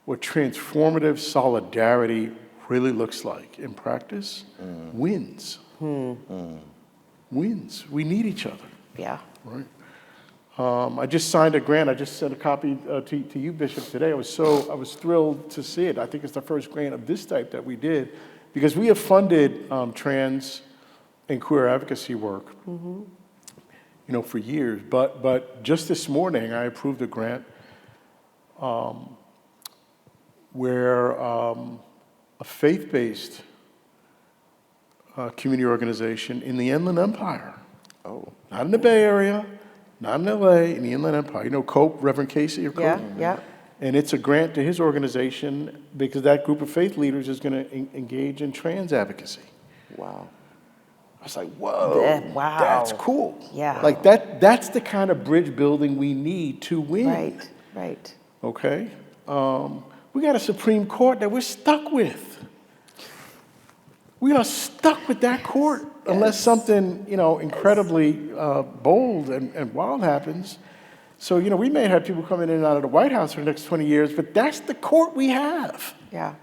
what transformative solidarity really looks like in practice wins. Wins. We need each other. Yeah. Right. I just signed a grant. I just sent a copy to you, Bishop, today. I was thrilled to see it. I think it's the first grant of this type that we did, because we have funded trans and queer advocacy work, for years. But just this morning, I approved a grant where a faith-based community organization in the Inland Empire, not in the Bay Area, not in LA, in the Inland Empire. Cope, Reverend Casey or Cope? Yeah. And it's a grant to his organization because that group of faith leaders is going to engage in trans advocacy. Wow. I was like, whoa, wow. That's cool. Yeah. Like that's the kind of bridge building we need to win. Right. Okay? We got a Supreme Court that we're stuck with. We are stuck with that court unless something, incredibly bold and wild happens. So, we may have people coming in and out of the White House for the next 20 years, but that's the court we have. Yeah.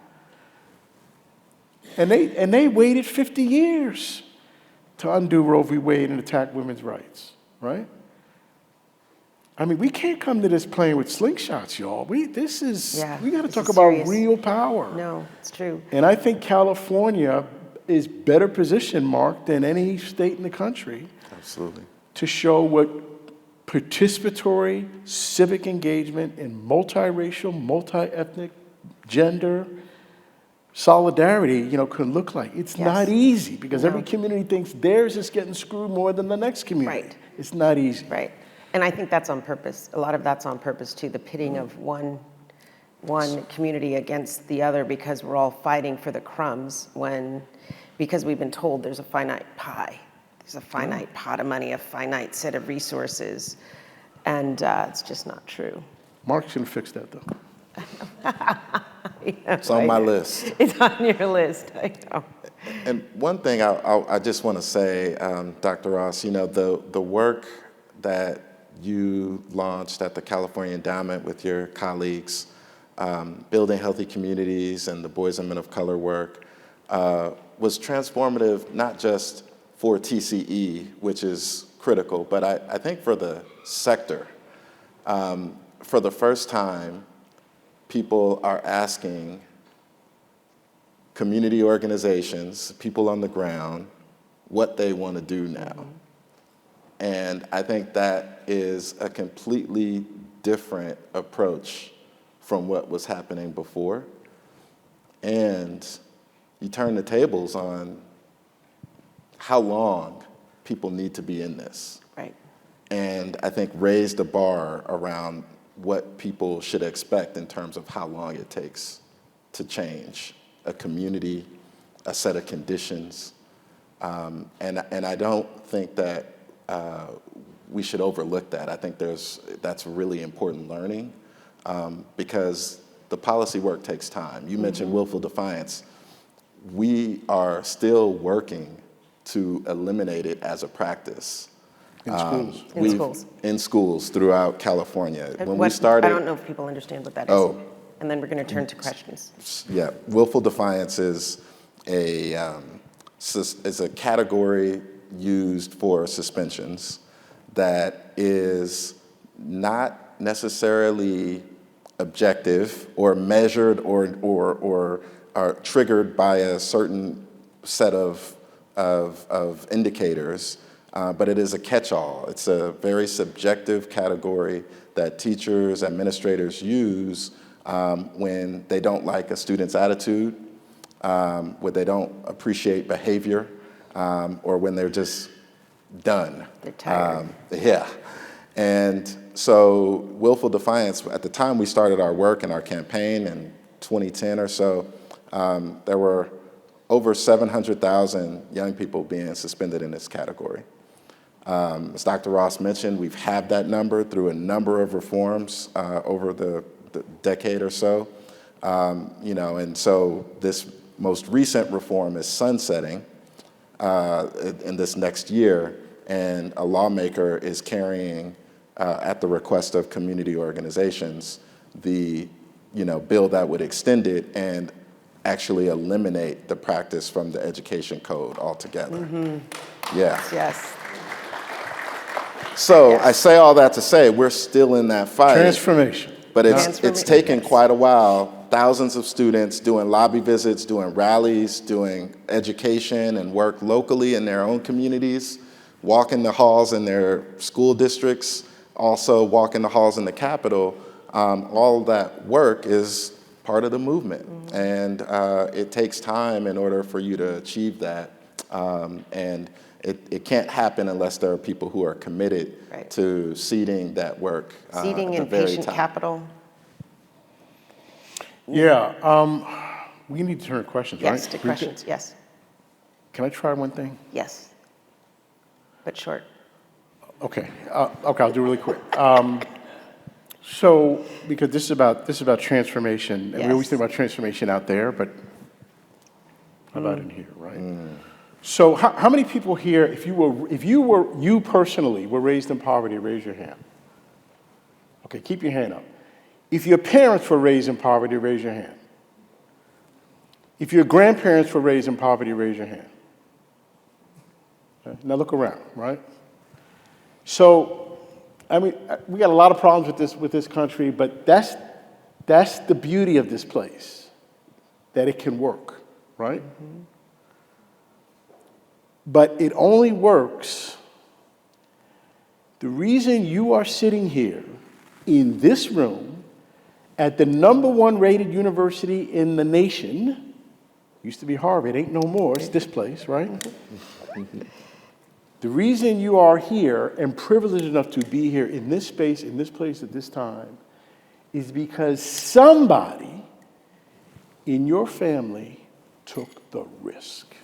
And they waited 50 years to undo Roe v. Wade and attack women's rights, right? I mean, we can't come to this playing with slingshots, y'all. We got to talk about serious. real power. No, it's true. And I think California is better positioned, Marc, than any state in the country. Absolutely. To show what participatory civic engagement in multiracial, multi-ethnic, gender solidarity, can look like. It's not easy because every community thinks theirs is getting screwed more than the next community. Right. It's not easy. Right. And I think that's on purpose. A lot of that's on purpose too, the pitting of one community against the other because we're all fighting for the crumbs because we've been told there's a finite pie. There's a finite pot of money, a finite set of resources, and it's just not true. Marc's gonna fix that though. It's on my list. It's on your list, I know. And one thing I just want to say, Dr. Ross, the work that you launched at the California Endowment with your colleagues, building healthy communities and the Boys and Men of Color work, was transformative, not just for TCE, which is critical, but I think for the sector. For the first time, people are asking community organizations, people on the ground, what they want to do now. And I think that is a completely different approach from what was happening before. And you turn the tables on how long people need to be in this. Right. And I think raise the bar around what people should expect in terms of how long it takes to change a community, a set of conditions. And I don't think that we should overlook that. I think that's really important learning because the policy work takes time. You mentioned willful defiance. We are still working to eliminate it as a practice. In schools. In schools throughout California. When we I started, don't know if people understand what that is. And then we're going to turn to questions. Yeah, willful defiance is a category used for suspensions that is not necessarily objective or measured or triggered by a certain set of indicators, but it is a catch-all. It's a very subjective category that teachers, administrators use when they don't like a student's attitude, when they don't appreciate behavior, or when they're just done. They're tired. Yeah. And so willful defiance, at the time we started our work and our campaign in 2010 or so, there were over 700,000 young people being suspended in this category. As Dr. Ross mentioned, we've halved that number through a number of reforms over the decade or so. And so this most recent reform is sunsetting in this next year, and a lawmaker is carrying, at the request of community organizations, the bill that would extend it and actually eliminate the practice from the education code altogether. Yeah. Yes. So I say all that to say we're still in that fight. Transformation. But it's taken quite a while. Thousands of students doing lobby visits, doing rallies, doing education and work locally in their own communities, walking the halls in their school districts, also walking the halls in the Capitol. All of that work is part of the movement. And it takes time in order for you to achieve that. And it can't happen unless there are people who are committed to seeding that work. Seeding in patient capital. Yeah, we need to turn to questions, right? Yes, to questions, yes. Can I try one thing? Yes. But short. Okay, I'll do it really quick. So, because this is about transformation, and we always think about transformation out there, but how about in here, right? So, how many people here, if you personally were raised in poverty, raise your hand. Okay, keep your hand up. If your parents were raised in poverty, raise your hand. If your grandparents were raised in poverty, raise your hand. Okay? Now look around, right? So, I mean, we got a lot of problems with this country, but that's the beauty of this place, that it can work, right? Mm-hmm. But it only works. The reason you are sitting here in this room at the #1 rated university in the nation, used to be Harvard, ain't no more, it's this place, right? The reason you are here and privileged enough to be here in this space, in this place at this time, is because somebody in your family took the risk.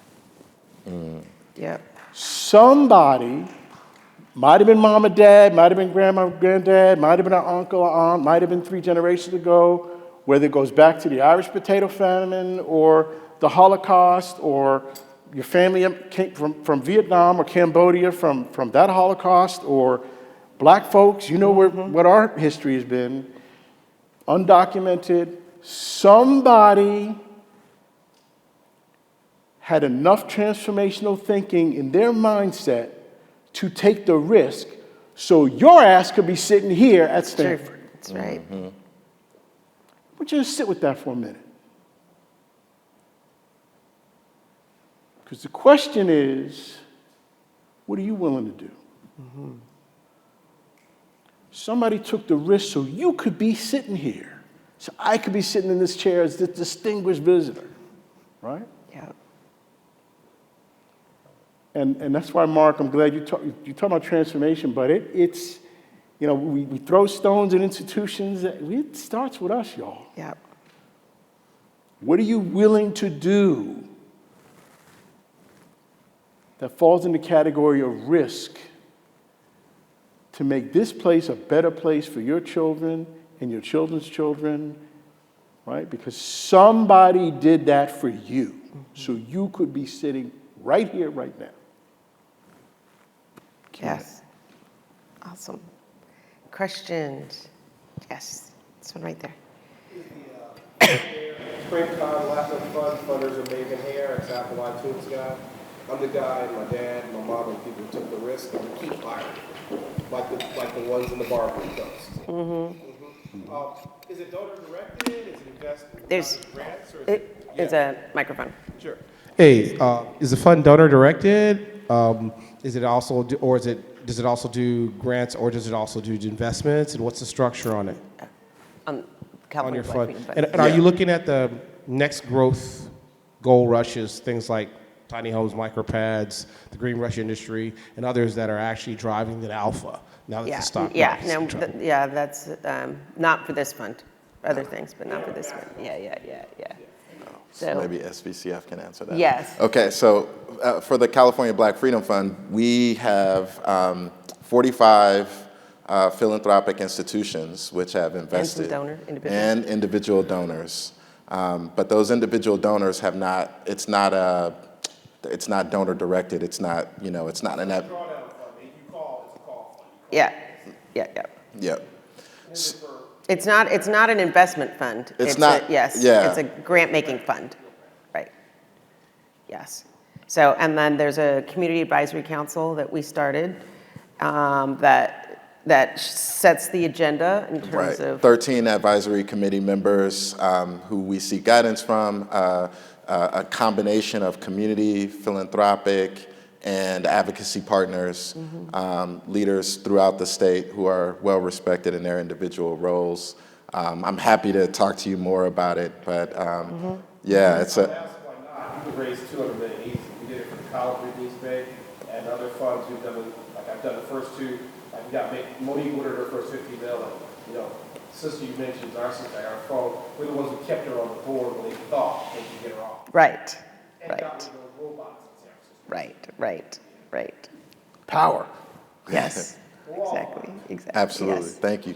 Yep. Somebody, might have been mom or dad, might have been grandma, granddad, might have been an uncle or aunt, might have been 3 generations ago, whether it goes back to the Irish potato famine or the Holocaust, or your family came from Vietnam or Cambodia from that Holocaust, or black folks, you know what our history has been, undocumented. Somebody had enough transformational thinking in their mindset to take the risk so your ass could be sitting here at Stanford. That's right. I want you to sit with that for a minute. Because the question is, what are you willing to do? Somebody took the risk so you could be sitting here. So I could be sitting in this chair as the distinguished visitor, right? Yeah. And that's why, Marc, I'm glad you talk about transformation, but it's, you know, we throw stones at institutions. It starts with us, y'all. Yeah. What are you willing to do that falls in the category of risk to make this place a better place for your children and your children's children, right? Because somebody did that for you, so you could be sitting right here, right now. Yes. Awesome. Questions? Yes. This one right there. Springtime Latin funders are making hair. It's Apple iTunes guy. I'm the guy, my dad, my mom, and people took the risk, and we keep hiring, like the ones in the Barbary Coast. Is it donor directed? Is it investment? There's grants? Or it's a microphone. Sure. Hey, is the fund donor directed? Is it also does it also do grants, or does it also do investments? And what's the structure on it? On California your Black fund. Freedom And Fund. are you looking at the next growth goal rushes, things like tiny homes, micropads, the green rush industry, and others that are actually driving the alpha now that the stock market is in trouble? That's not for this fund. Other things, but not for this fund. Yeah. So maybe SVCF can answer that. Yes. Okay, so for the California Black Freedom Fund, we have 45 philanthropic institutions which have invested. And individual donors. But those individual donors have not, it's not donor directed, it's not, it's not an... Yeah. Yep. It's not an investment fund. It's not, It's a grant-making fund, right? Yes. So, and then there's a community advisory council that we started that sets the agenda in terms of 13 advisory committee members who we seek guidance from, a combination of community, philanthropic, and advocacy partners, leaders throughout the state who are well respected in their individual roles. I'm happy to talk to you more about it, but yeah, it's a... You could raise $200 million easy. We did it for the College of East Bay and other funds. We've done, I've done the first two. We got Monique Woodard her first 50 million. Sister you mentioned, our sister, our phone. We're the ones who kept her on the board when they thought they could get her off. right. And got rid of robots in San Francisco. Right. Power. Yes. Exactly. Absolutely. Yes. Thank you.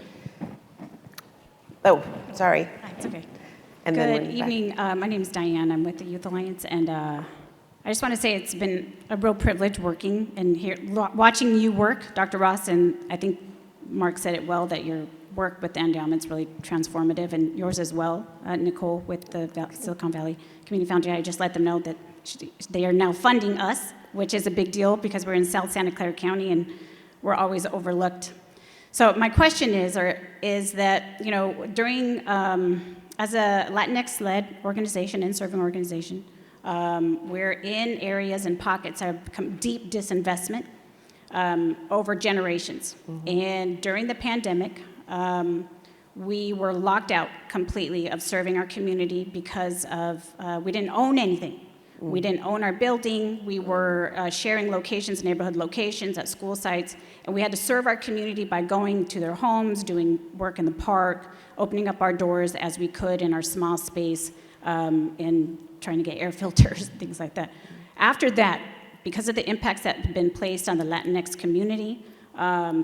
Oh, sorry. That's okay. And then Good when back. evening. My name is Diane. I'm with the Youth Alliance, and I just want to say it's been a real privilege working and watching you work, Dr. Ross, and I think Marc said it well, that your work with the endowment's really transformative, and yours as well, Nicole, with the Silicon Valley Community Foundation. I just let them know that they are now funding us which is a big deal because we're in South Santa Clara County and we're always overlooked. So my question is that, during, as a Latinx-led organization and serving organization, we're in areas and pockets of deep disinvestment over generations. And during the pandemic, we were locked out completely of serving our community because of, we didn't own anything. We didn't own our building. We were sharing locations, neighborhood locations at school sites, and we had to serve our community by going to their homes, doing work in the park, opening up our doors as we could in our small space, and trying to get air filters, things like that. After that, because of the impacts that have been placed on the Latinx community,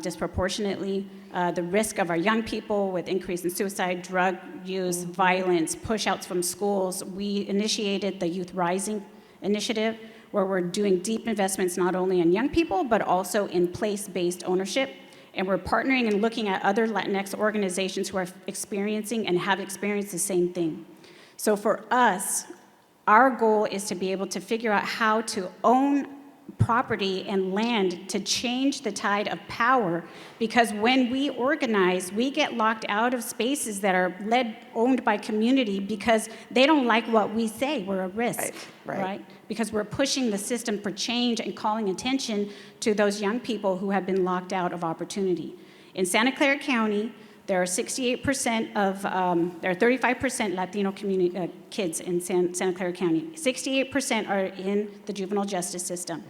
disproportionately, the risk of our young people with increase in suicide, drug use, violence, push-outs from schools, we initiated the Youth Rising initiative, where we're doing deep investments not only in young people, but also in place-based ownership. And we're partnering and looking at other Latinx organizations who are experiencing and have experienced the same thing. So for us, our goal is to be able to figure out how to own property and land to change the tide of power, because when we organize, we get locked out of spaces that are owned by community because they don't like what we say. We're a risk, right? Because we're pushing the system for change and calling attention to those young people who have been locked out of opportunity. In Santa Clara County, there are 68% of, there are 35% Latino community kids in Santa Clara County. 68% are in the juvenile justice system.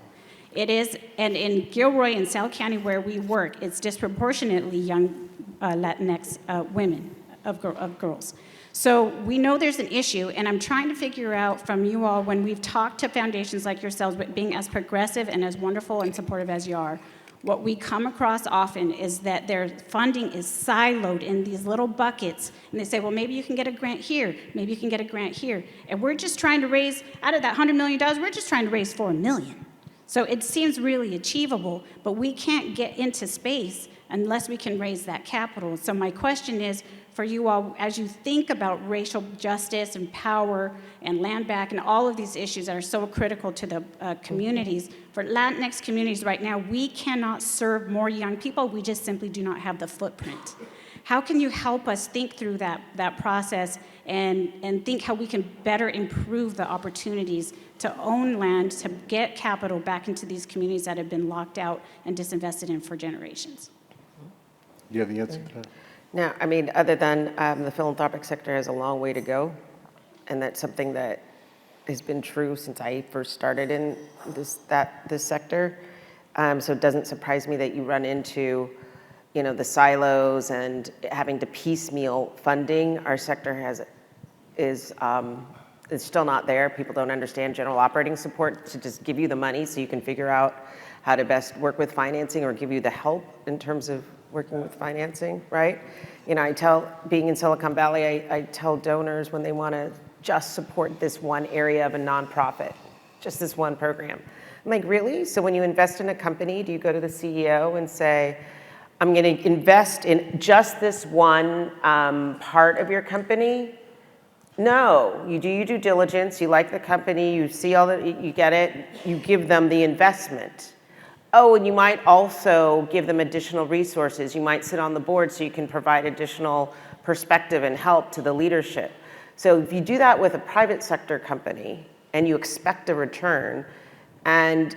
It is, and in Gilroy and Sal County where we work, it's disproportionately young Latinx women, of girls. So we know there's an issue, and I'm trying to figure out from you all, when we've talked to foundations like yourselves, but being as progressive and as wonderful and supportive as you are, what we come across often is that their funding is siloed in these little buckets, and they say, well, maybe you can get a grant here, maybe you can get a grant here, and we're just trying to raise, out of that $100 million, we're just trying to raise $4 million. So it seems really achievable, but we can't get into space unless we can raise that capital. So my question is, for you all, as you think about racial justice and power and land back and all of these issues that are so critical to the communities, for Latinx communities right now, we cannot serve more young people. We just simply do not have the footprint. How can you help us think through that process and think how we can better improve the opportunities to own land, to get capital back into these communities that have been locked out and disinvested in for generations? Do you have the answer to that? No, I mean, other than the philanthropic sector has a long way to go, and that's something that has been true since I first started in this sector. So it doesn't surprise me that you run into, the silos and having to piecemeal funding. Our sector is still not there. People don't understand general operating support to just give you the money so you can figure out how to best work with financing or give you the help in terms of working with financing, right? Being in Silicon Valley, I tell donors when they want to just support this one area of a nonprofit, just this one program. I'm like, really? So when you invest in a company, do you go to the CEO and say, I'm going to invest in just this one part of your company? No, you do your due diligence, you like the company, you see all that, you get it, you give them the investment. Oh, and you might also give them additional resources. You might sit on the board so you can provide additional perspective and help to the leadership. So if you do that with a private sector company and you expect a return and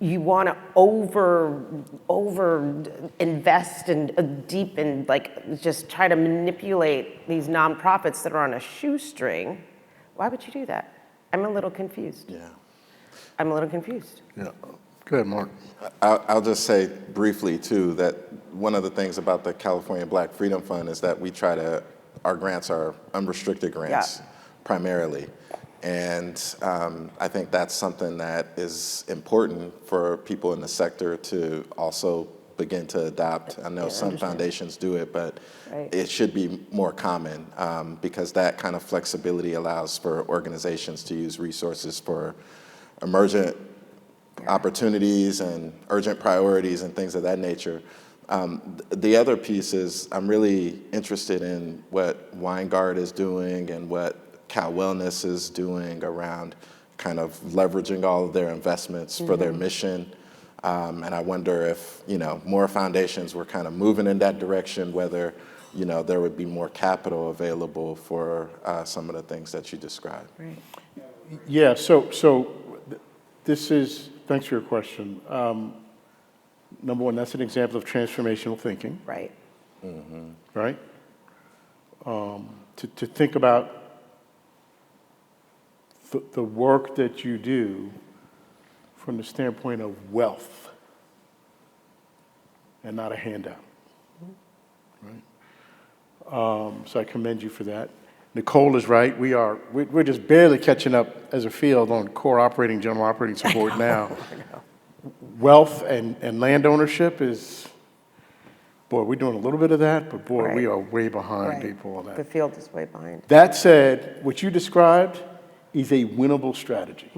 you want to over invest and deepen, just try to manipulate these nonprofits that are on a shoestring, why would you do that? I'm a little confused. Yeah. I'm a little confused. Yeah. Go ahead, Marc. I'll just say briefly, too, that one of the things about the California Black Freedom Fund is that our grants are unrestricted grants, primarily. And I think that's something that is important for people in the sector to also begin to adopt. I know some foundations do it, but it should be more common because that kind of flexibility allows for organizations to use resources for emergent opportunities and urgent priorities and things of that nature. The other piece is I'm really interested in what Weingart is doing and what Cal Wellness is doing around kind of leveraging all of their investments for their mission. And I wonder if, more foundations were kind of moving in that direction, whether, there would be more capital available for some of the things that you described. Right. Yeah, this is, thanks for your question. Number one, that's an example of transformational thinking, Right. right? To think about the work that you do from the standpoint of wealth and not a handout, right? So I commend you for that. Nicole is right. We're just barely catching up as a field on core operating, general operating support now. Wealth and land ownership is, boy, we're doing a little bit of that, but boy, we are way behind people on that. The field is way behind. That said, what you described is a winnable strategy.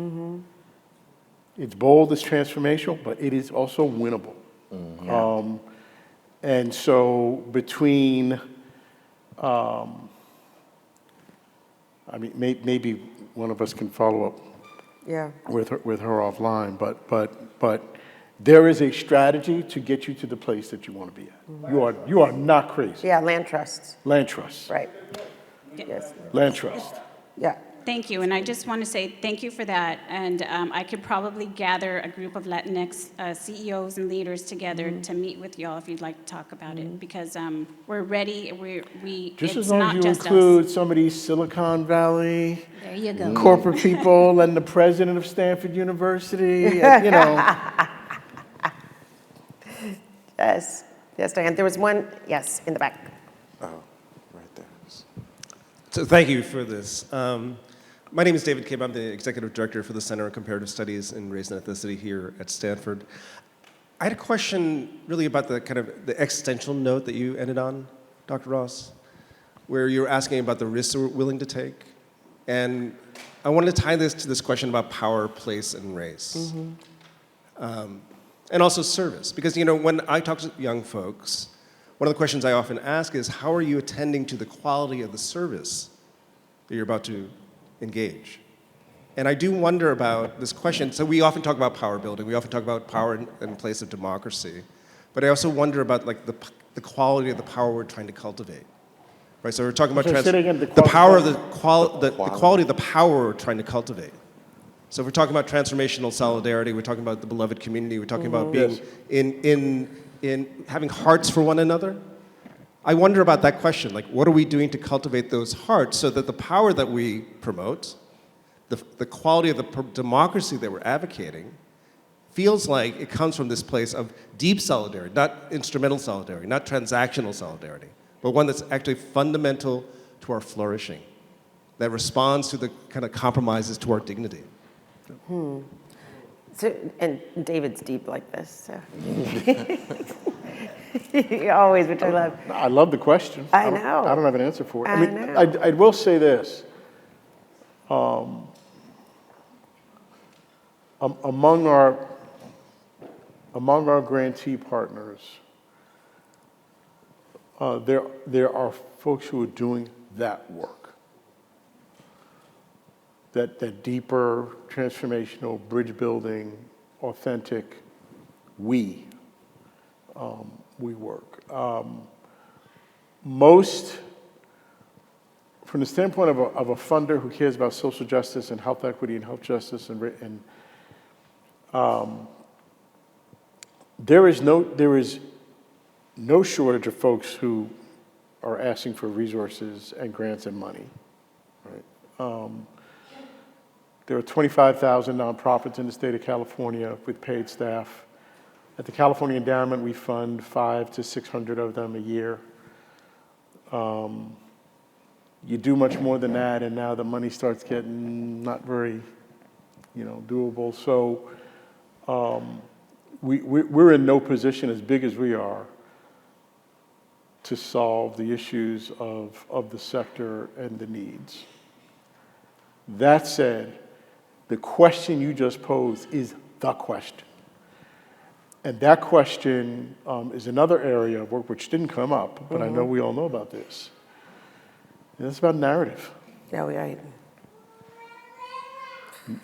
It's bold, it's transformational, but it is also winnable. And so between, maybe one of us can follow up with her offline, but there is a strategy to get you to the place that you want to be at. You are not crazy. Yeah, land trusts. Land trusts. Right. Yes. Land trust. Yeah. Thank you, and I just want to say thank you for that. And I could probably gather a group of Latinx CEOs and leaders together to meet with y'all if you'd like to talk about it, because we're ready. Just it's as long not as you just include us. some of these Silicon Valley There you go. corporate people and the president of Stanford University, and, Yes. Yes, Diane. There was one, yes, in the back. Oh, right there. So thank you for this. My name is David Cabe. I'm the executive director for the Center on Comparative Studies in Race and Ethnicity here at Stanford. I had a question really about the kind of the existential note that you ended on, Dr. Ross, where you were asking about the risks we're willing to take. And I wanted to tie this to this question about power, place, and race. And also service. Because, when I talk to young folks, one of the questions I often ask is, how are you attending to the quality of the service that you're about to engage? And I do wonder about this question. So we often talk about power building. We often talk about power in place of democracy. But I also wonder about the quality of the power we're trying to cultivate. Right, so we're talking about the quality of the power we're trying to cultivate. So if we're talking about transformational solidarity, we're talking about the beloved community, we're talking about being in having hearts for one another. I wonder about that question, what are we doing to cultivate those hearts so that the power that we promote, the quality of the democracy that we're advocating, feels like it comes from this place of deep solidarity, not instrumental solidarity, not transactional solidarity, but one that's actually fundamental to our flourishing, that responds to the kind of compromises to our dignity. So, and David's deep like this, so. Always, which I love. I love the question. I know. I don't have an answer for it. I know. I will say this. Among our grantee partners, there are folks who are doing that work. That deeper, transformational, bridge building, authentic, we work. Most, from the standpoint of a funder who cares about social justice and health equity and health justice, there is no shortage of folks who are asking for resources and grants and money, right? There are 25,000 nonprofits in the state of California with paid staff. At the California Endowment, we fund 500 to 600 of them a year. You do much more than that, and now the money starts getting not very, doable. So we're in no position, as big as we are, to solve the issues of the sector and the needs. That said, the question you just posed is the question. And that question is another area of work which didn't come up, but I know we all know about this. And it's about narrative. Yeah, we are.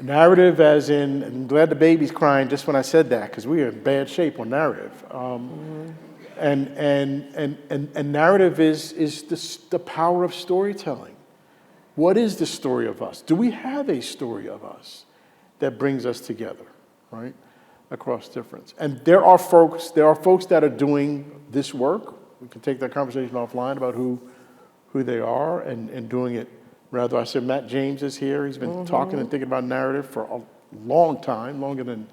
Narrative as in, I'm glad the baby's crying just when I said that, because we are in bad shape on narrative. And narrative is the power of storytelling. What is the story of us? Do we have a story of us that brings us together, right, across difference? And there are folks that are doing this work. We can take that conversation offline about who they are and doing it. Rather, I said Matt James is here. He's been talking and thinking about narrative for a long time, longer than,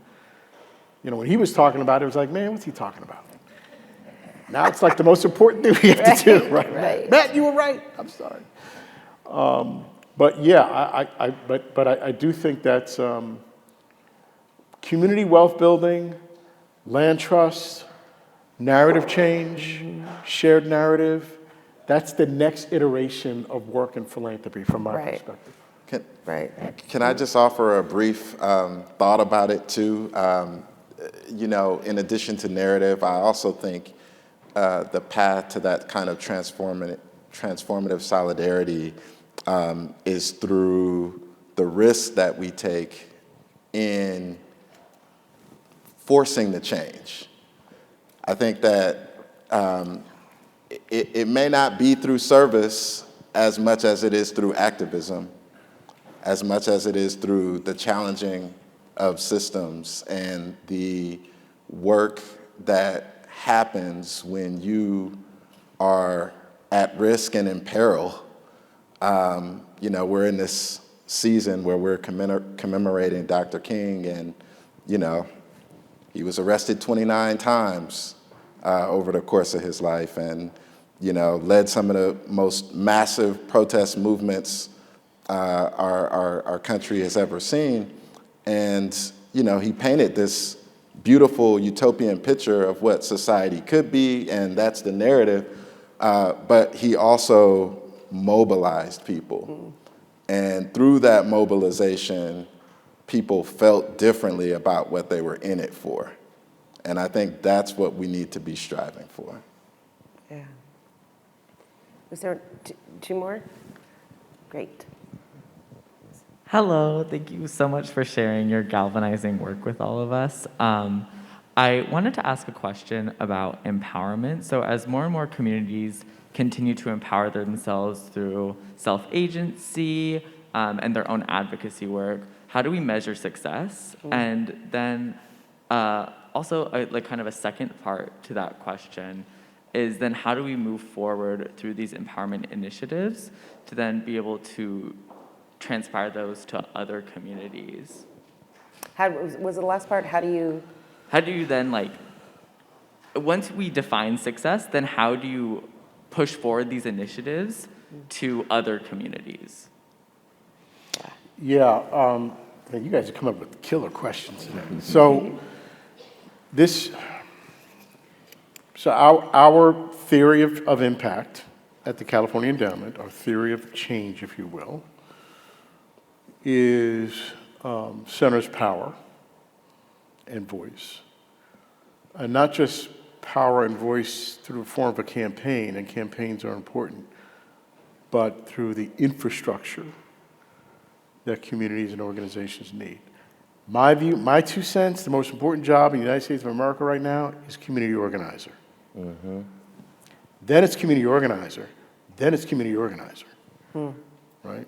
when he was talking about it, it was like, man, what's he talking about? Now it's like the most important thing we have to do, right? Matt, you were right. I'm sorry. But yeah, I do think that's community wealth building, land trust, narrative change, shared narrative. That's the next iteration of work in philanthropy from my perspective. Can I just offer a brief thought about it too? In addition to narrative, I also think the path to that kind of transformative solidarity is through the risk that we take in forcing the change. I think that it may not be through service as much as it is through activism, as much as it is through the challenging of systems and the work that happens when you are at risk and in peril. We're in this season where we're commemorating Dr. King, and, he was arrested 29 times over the course of his life, and, led some of the most massive protest movements our country has ever seen. And, he painted this beautiful utopian picture of what society could be, and that's the narrative. But he also mobilized people. And through that mobilization, people felt differently about what they were in it for. And I think that's what we need to be striving for. Yeah. Was there two more? Great. Hello, thank you so much for sharing your galvanizing work with all of us. I wanted to ask a question about empowerment. So as more and more communities continue to empower themselves through self-agency and their own advocacy work, how do we measure success? And then also kind of a second part to that question is then how do we move forward through these empowerment initiatives to then be able to transpire those to other communities? Was the last part, how do you then, once we define success, then how do you push forward these initiatives to other communities? Yeah, you guys have come up with killer questions today. So our theory of impact at the California Endowment, our theory of change, if you will, is centers power and voice. And not just power and voice through the form of a campaign, and campaigns are important, but through the infrastructure that communities and organizations need. My view, my 2 cents, the most important job in the United States of America right now is community organizer. Then it's community organizer. Then it's community organizer, right?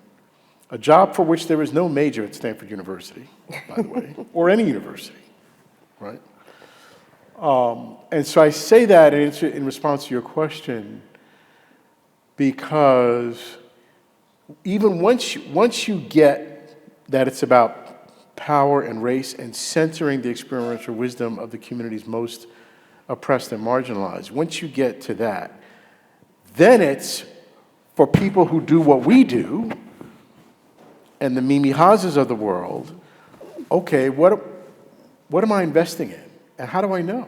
A job for which there is no major at Stanford University, by the way, or any university, right? And so I say that in response to your question because even once you get that it's about power and race and centering the experiential wisdom of the communities most oppressed and marginalized, once you get to that, then it's for people who do what we do and the Mimi Haases of the world, okay, what am I investing in? And how do I know?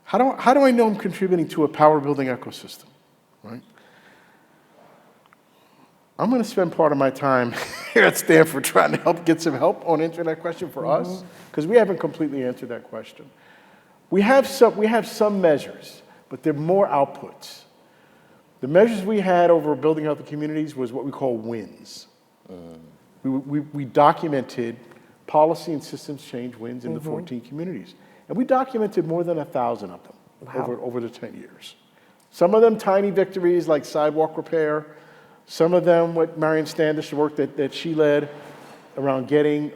How do I know I'm contributing to a power-building ecosystem, right? I'm going to spend part of my time here at Stanford trying to get some help on answering that question for us, because we haven't completely answered that question. We have some measures, but they're more outputs. The measures we had over building out the communities was what we call wins. We documented policy and systems change wins in the 14 communities. And we documented more than 1,000 of them over the 10 years. Some of them tiny victories like sidewalk repair, some of them what Marion Standish, work that she led around getting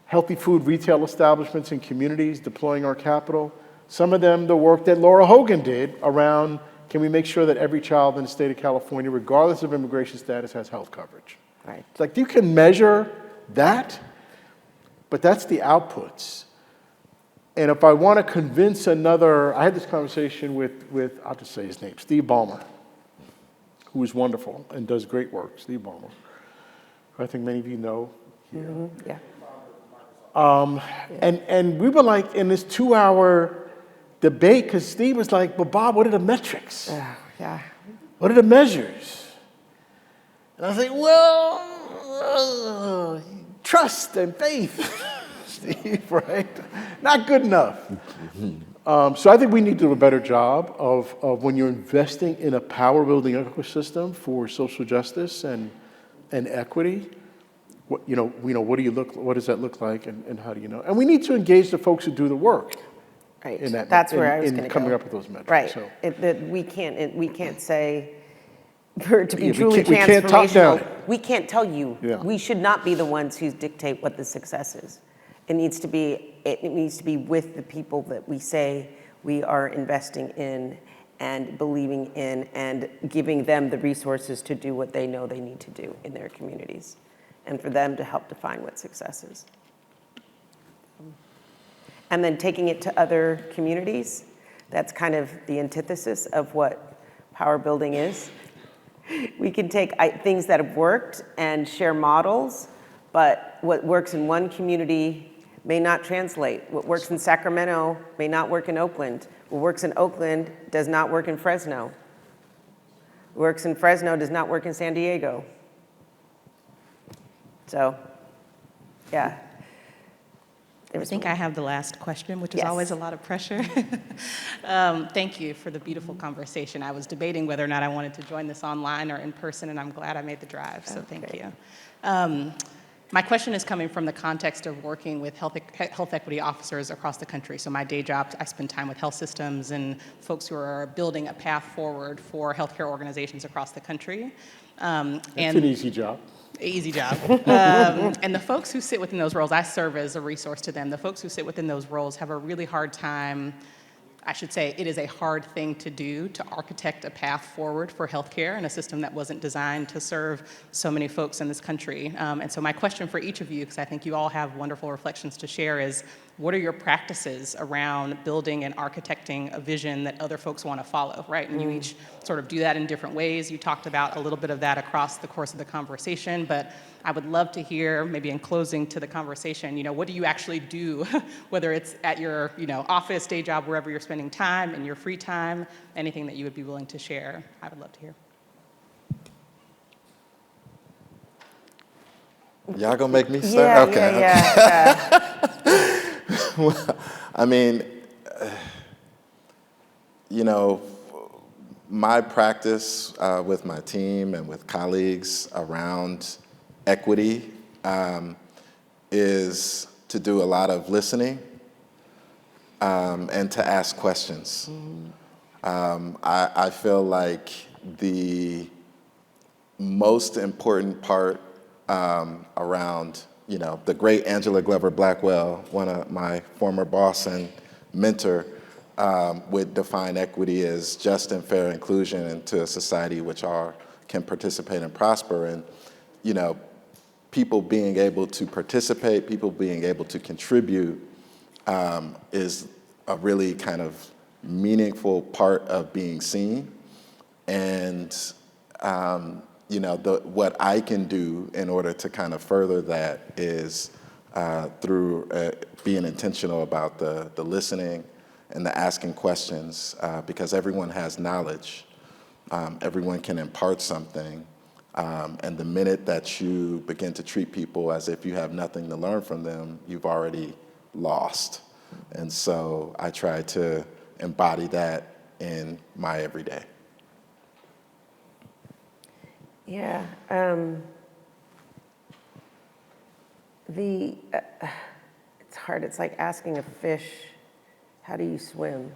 healthy food retail establishments in communities, deploying our capital. Some of them the work that Laura Hogan did around can we make sure that every child in the state of California, regardless of immigration status, has health coverage. Right. It's like you can measure that, but that's the outputs. And if I want to convince another, I had this conversation with I'll just say his name, Steve Ballmer, who is wonderful and does great work, Steve Ballmer, who I think many of you know here. Yeah. And we were like in this 2-hour debate because Steve was like, but Bob, what are the metrics? Yeah. What are the measures? And I was like, well, trust and faith, Steve, right? Not good enough. So I think we need to do a better job of when you're investing in a power-building ecosystem for social justice and equity. What do you look? What does that look like, and how do you know? And we need to engage the folks who do the work. Right. In that, That's where I was going to go. Coming up with those metrics. Right. So. We can't say. For it to be Yeah, truly we can't top down. we can't tell you. Yeah. We should not be the ones who dictate what the success is. It needs to be with the people that we say we are investing in and believing in and giving them the resources to do what they know they need to do in their communities, and for them to help define what success is. And then taking it to other communities, that's kind of the antithesis of what power building is. We can take things that have worked and share models, but what works in one community may not translate. What works in Sacramento may not work in Oakland. What works in Oakland does not work in Fresno. What works in Fresno does not work in San Diego. So, yeah. I think I have the last question, which is Yes. always a lot of pressure. Thank you for the beautiful conversation. I was debating whether or not I wanted to join this online or in person, and I'm glad I made the drive, so thank you. My question is coming from the context of working with health equity officers across the country. So my day job, I spend time with health systems and folks who are building a path forward for healthcare organizations across the country. It's an easy job. Easy job. And the folks who sit within those roles, I serve as a resource to them. The folks who sit within those roles have a really hard time. I should say it is a hard thing to do to architect a path forward for healthcare in a system that wasn't designed to serve so many folks in this country. And so my question for each of you, because I think you all have wonderful reflections to share, is what are your practices around building and architecting a vision that other folks want to follow, right? And you each sort of do that in different ways. You talked about a little bit of that across the course of the conversation, but I would love to hear, maybe in closing to the conversation, what do you actually do, whether it's at your, office, day job, wherever you're spending time, in your free time, anything that you would be willing to share, I would love to hear. Y'all gonna make me start? Yeah. Well, I mean, my practice with my team and with colleagues around equity is to do a lot of listening and to ask questions. I feel like the most important part around, the great Angela Glover Blackwell, one of my former boss and mentor, would define equity as just and fair inclusion into a society which all can participate and prosper. And, people being able to participate, people being able to contribute is a really kind of meaningful part of being seen. And, what I can do in order to kind of further that is through being intentional about the listening and the asking questions, because everyone has knowledge. Everyone can impart something. And the minute that you begin to treat people as if you have nothing to learn from them, you've already lost. And so I try to embody that in my everyday. Yeah. It's hard. It's like asking a fish, how do you swim?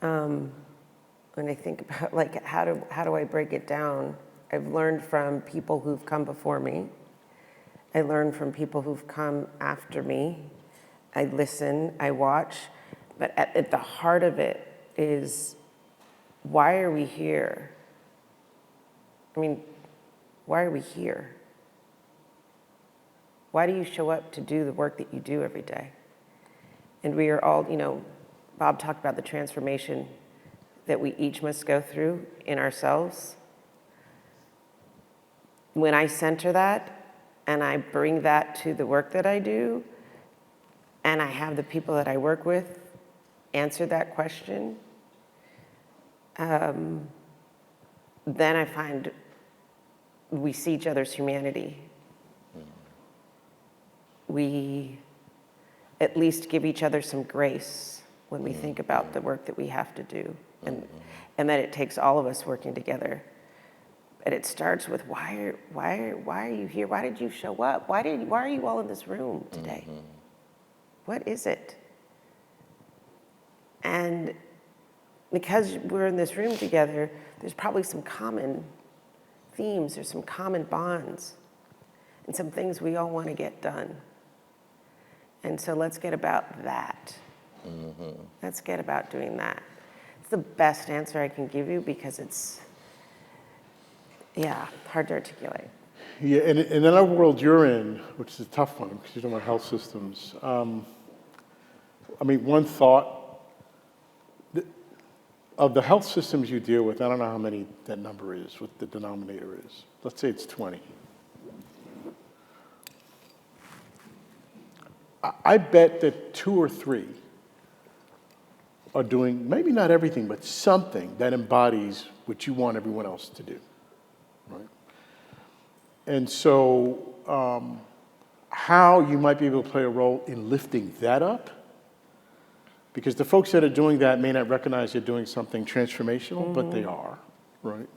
When I think about like how do I break it down? I've learned from people who've come before me. I learn from people who've come after me. I listen, I watch, but at the heart of it is, why are we here? I mean, why are we here? Why do you show up to do the work that you do every day? And we are all, Bob talked about the transformation that we each must go through in ourselves. When I center that and I bring that to the work that I do, and I have the people that I work with answer that question, then I find we see each other's humanity. We at least give each other some grace when we think about the work that we have to do, and that it takes all of us working together. But it starts with, why are you here? Why did you show up? Why are you all in this room today? What is it? And because we're in this room together, there's probably some common themes, there's some common bonds, and some things we all want to get done. And so let's get about that. Let's get about doing that. It's the best answer I can give you because it's, hard to articulate. Yeah, and in our world you're in, which is a tough one because you're talking about health systems. One thought, of the health systems you deal with, I don't know how many that number is, what the denominator is. Let's say it's 20. I bet that 2 or 3 are doing, maybe not everything, but something that embodies what you want everyone else to do, right? And so how you might be able to play a role in lifting that up, because the folks that are doing that may not recognize they're doing something transformational, but they are, right?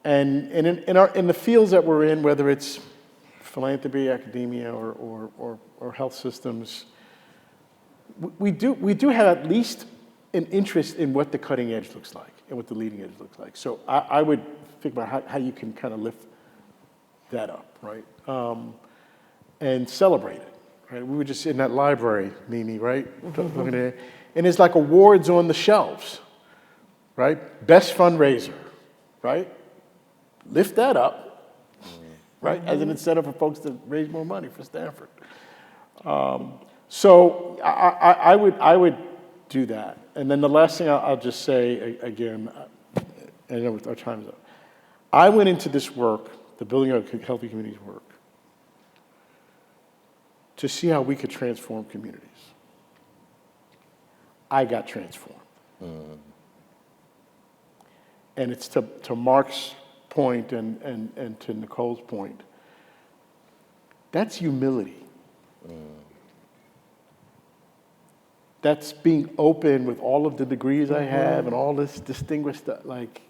And in the fields that we're in, whether it's philanthropy, academia, or health systems, we do have at least an interest in what the cutting edge looks like and what the leading edge looks like. So I would think about how you can kind of lift that up, right? And celebrate it, right? We were just in that library, Mimi, right? Looking at it. And there's like awards on the shelves, right? Best fundraiser, right? Lift that up. Right, as an incentive for folks to raise more money for Stanford. So I would do that. And then the last thing I'll just say again, I know our time's up. I went into this work, the building of healthy communities work, to see how we could transform communities. I got transformed. And it's to Marc's point and to Nicole's point, that's humility. That's being open with all of the degrees I have and all this distinguished stuff, like,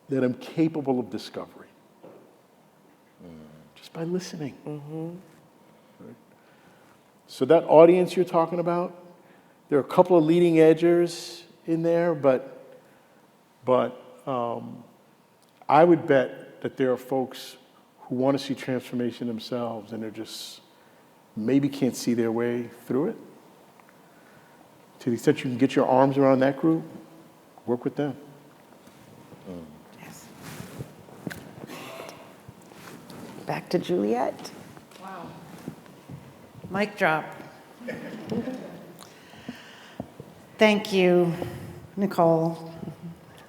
that I'm capable of discovery. Just by listening. Right? So that audience you're talking about, there are a couple of leading edgers in there, but I would bet that there are folks who want to see transformation themselves and they're just maybe can't see their way through it. To the extent you can get your arms around that group, work with them. Yes. Back to Juliet. Wow. Mic drop. Thank you, Nicole,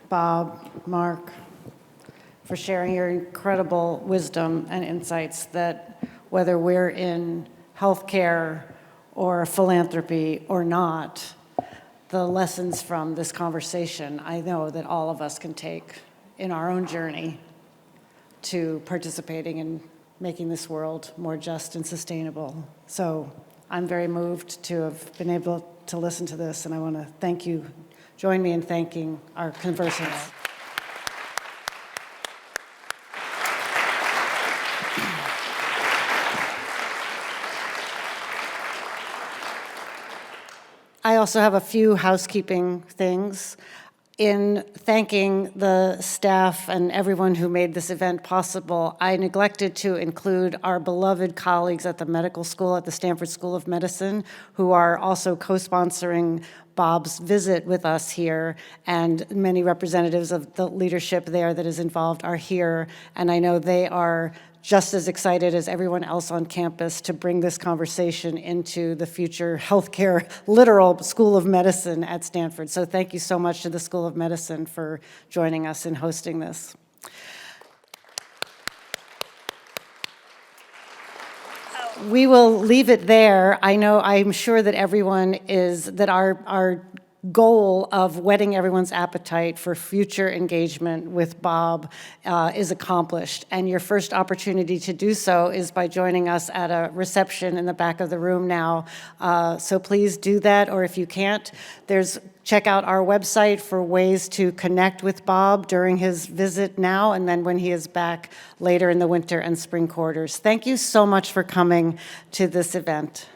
Bob, Marc, for sharing your incredible wisdom and insights that whether we're in healthcare or philanthropy or not, the lessons from this conversation, I know that all of us can take in our own journey to participating in making this world more just and sustainable. So I'm very moved to have been able to listen to this, and I want to thank you. Join me in thanking our conversants. I also have a few housekeeping things. In thanking the staff and everyone who made this event possible, I neglected to include our beloved colleagues at the medical school at the Stanford School of Medicine, who are also co-sponsoring Bob's visit with us here, and many representatives of the leadership there that is involved are here, and I know they are just as excited as everyone else on campus to bring this conversation into the future healthcare literal School of Medicine at Stanford. So thank you so much to the School of Medicine for joining us in hosting this. We will leave it there. I'm sure that everyone that our goal of whetting everyone's appetite for future engagement with Bob is accomplished. And your first opportunity to do so is by joining us at a reception in the back of the room now. So please do that, or if you can't, check out our website for ways to connect with Bob during his visit now and then when he is back later in the winter and spring quarters. Thank you so much for coming to this event.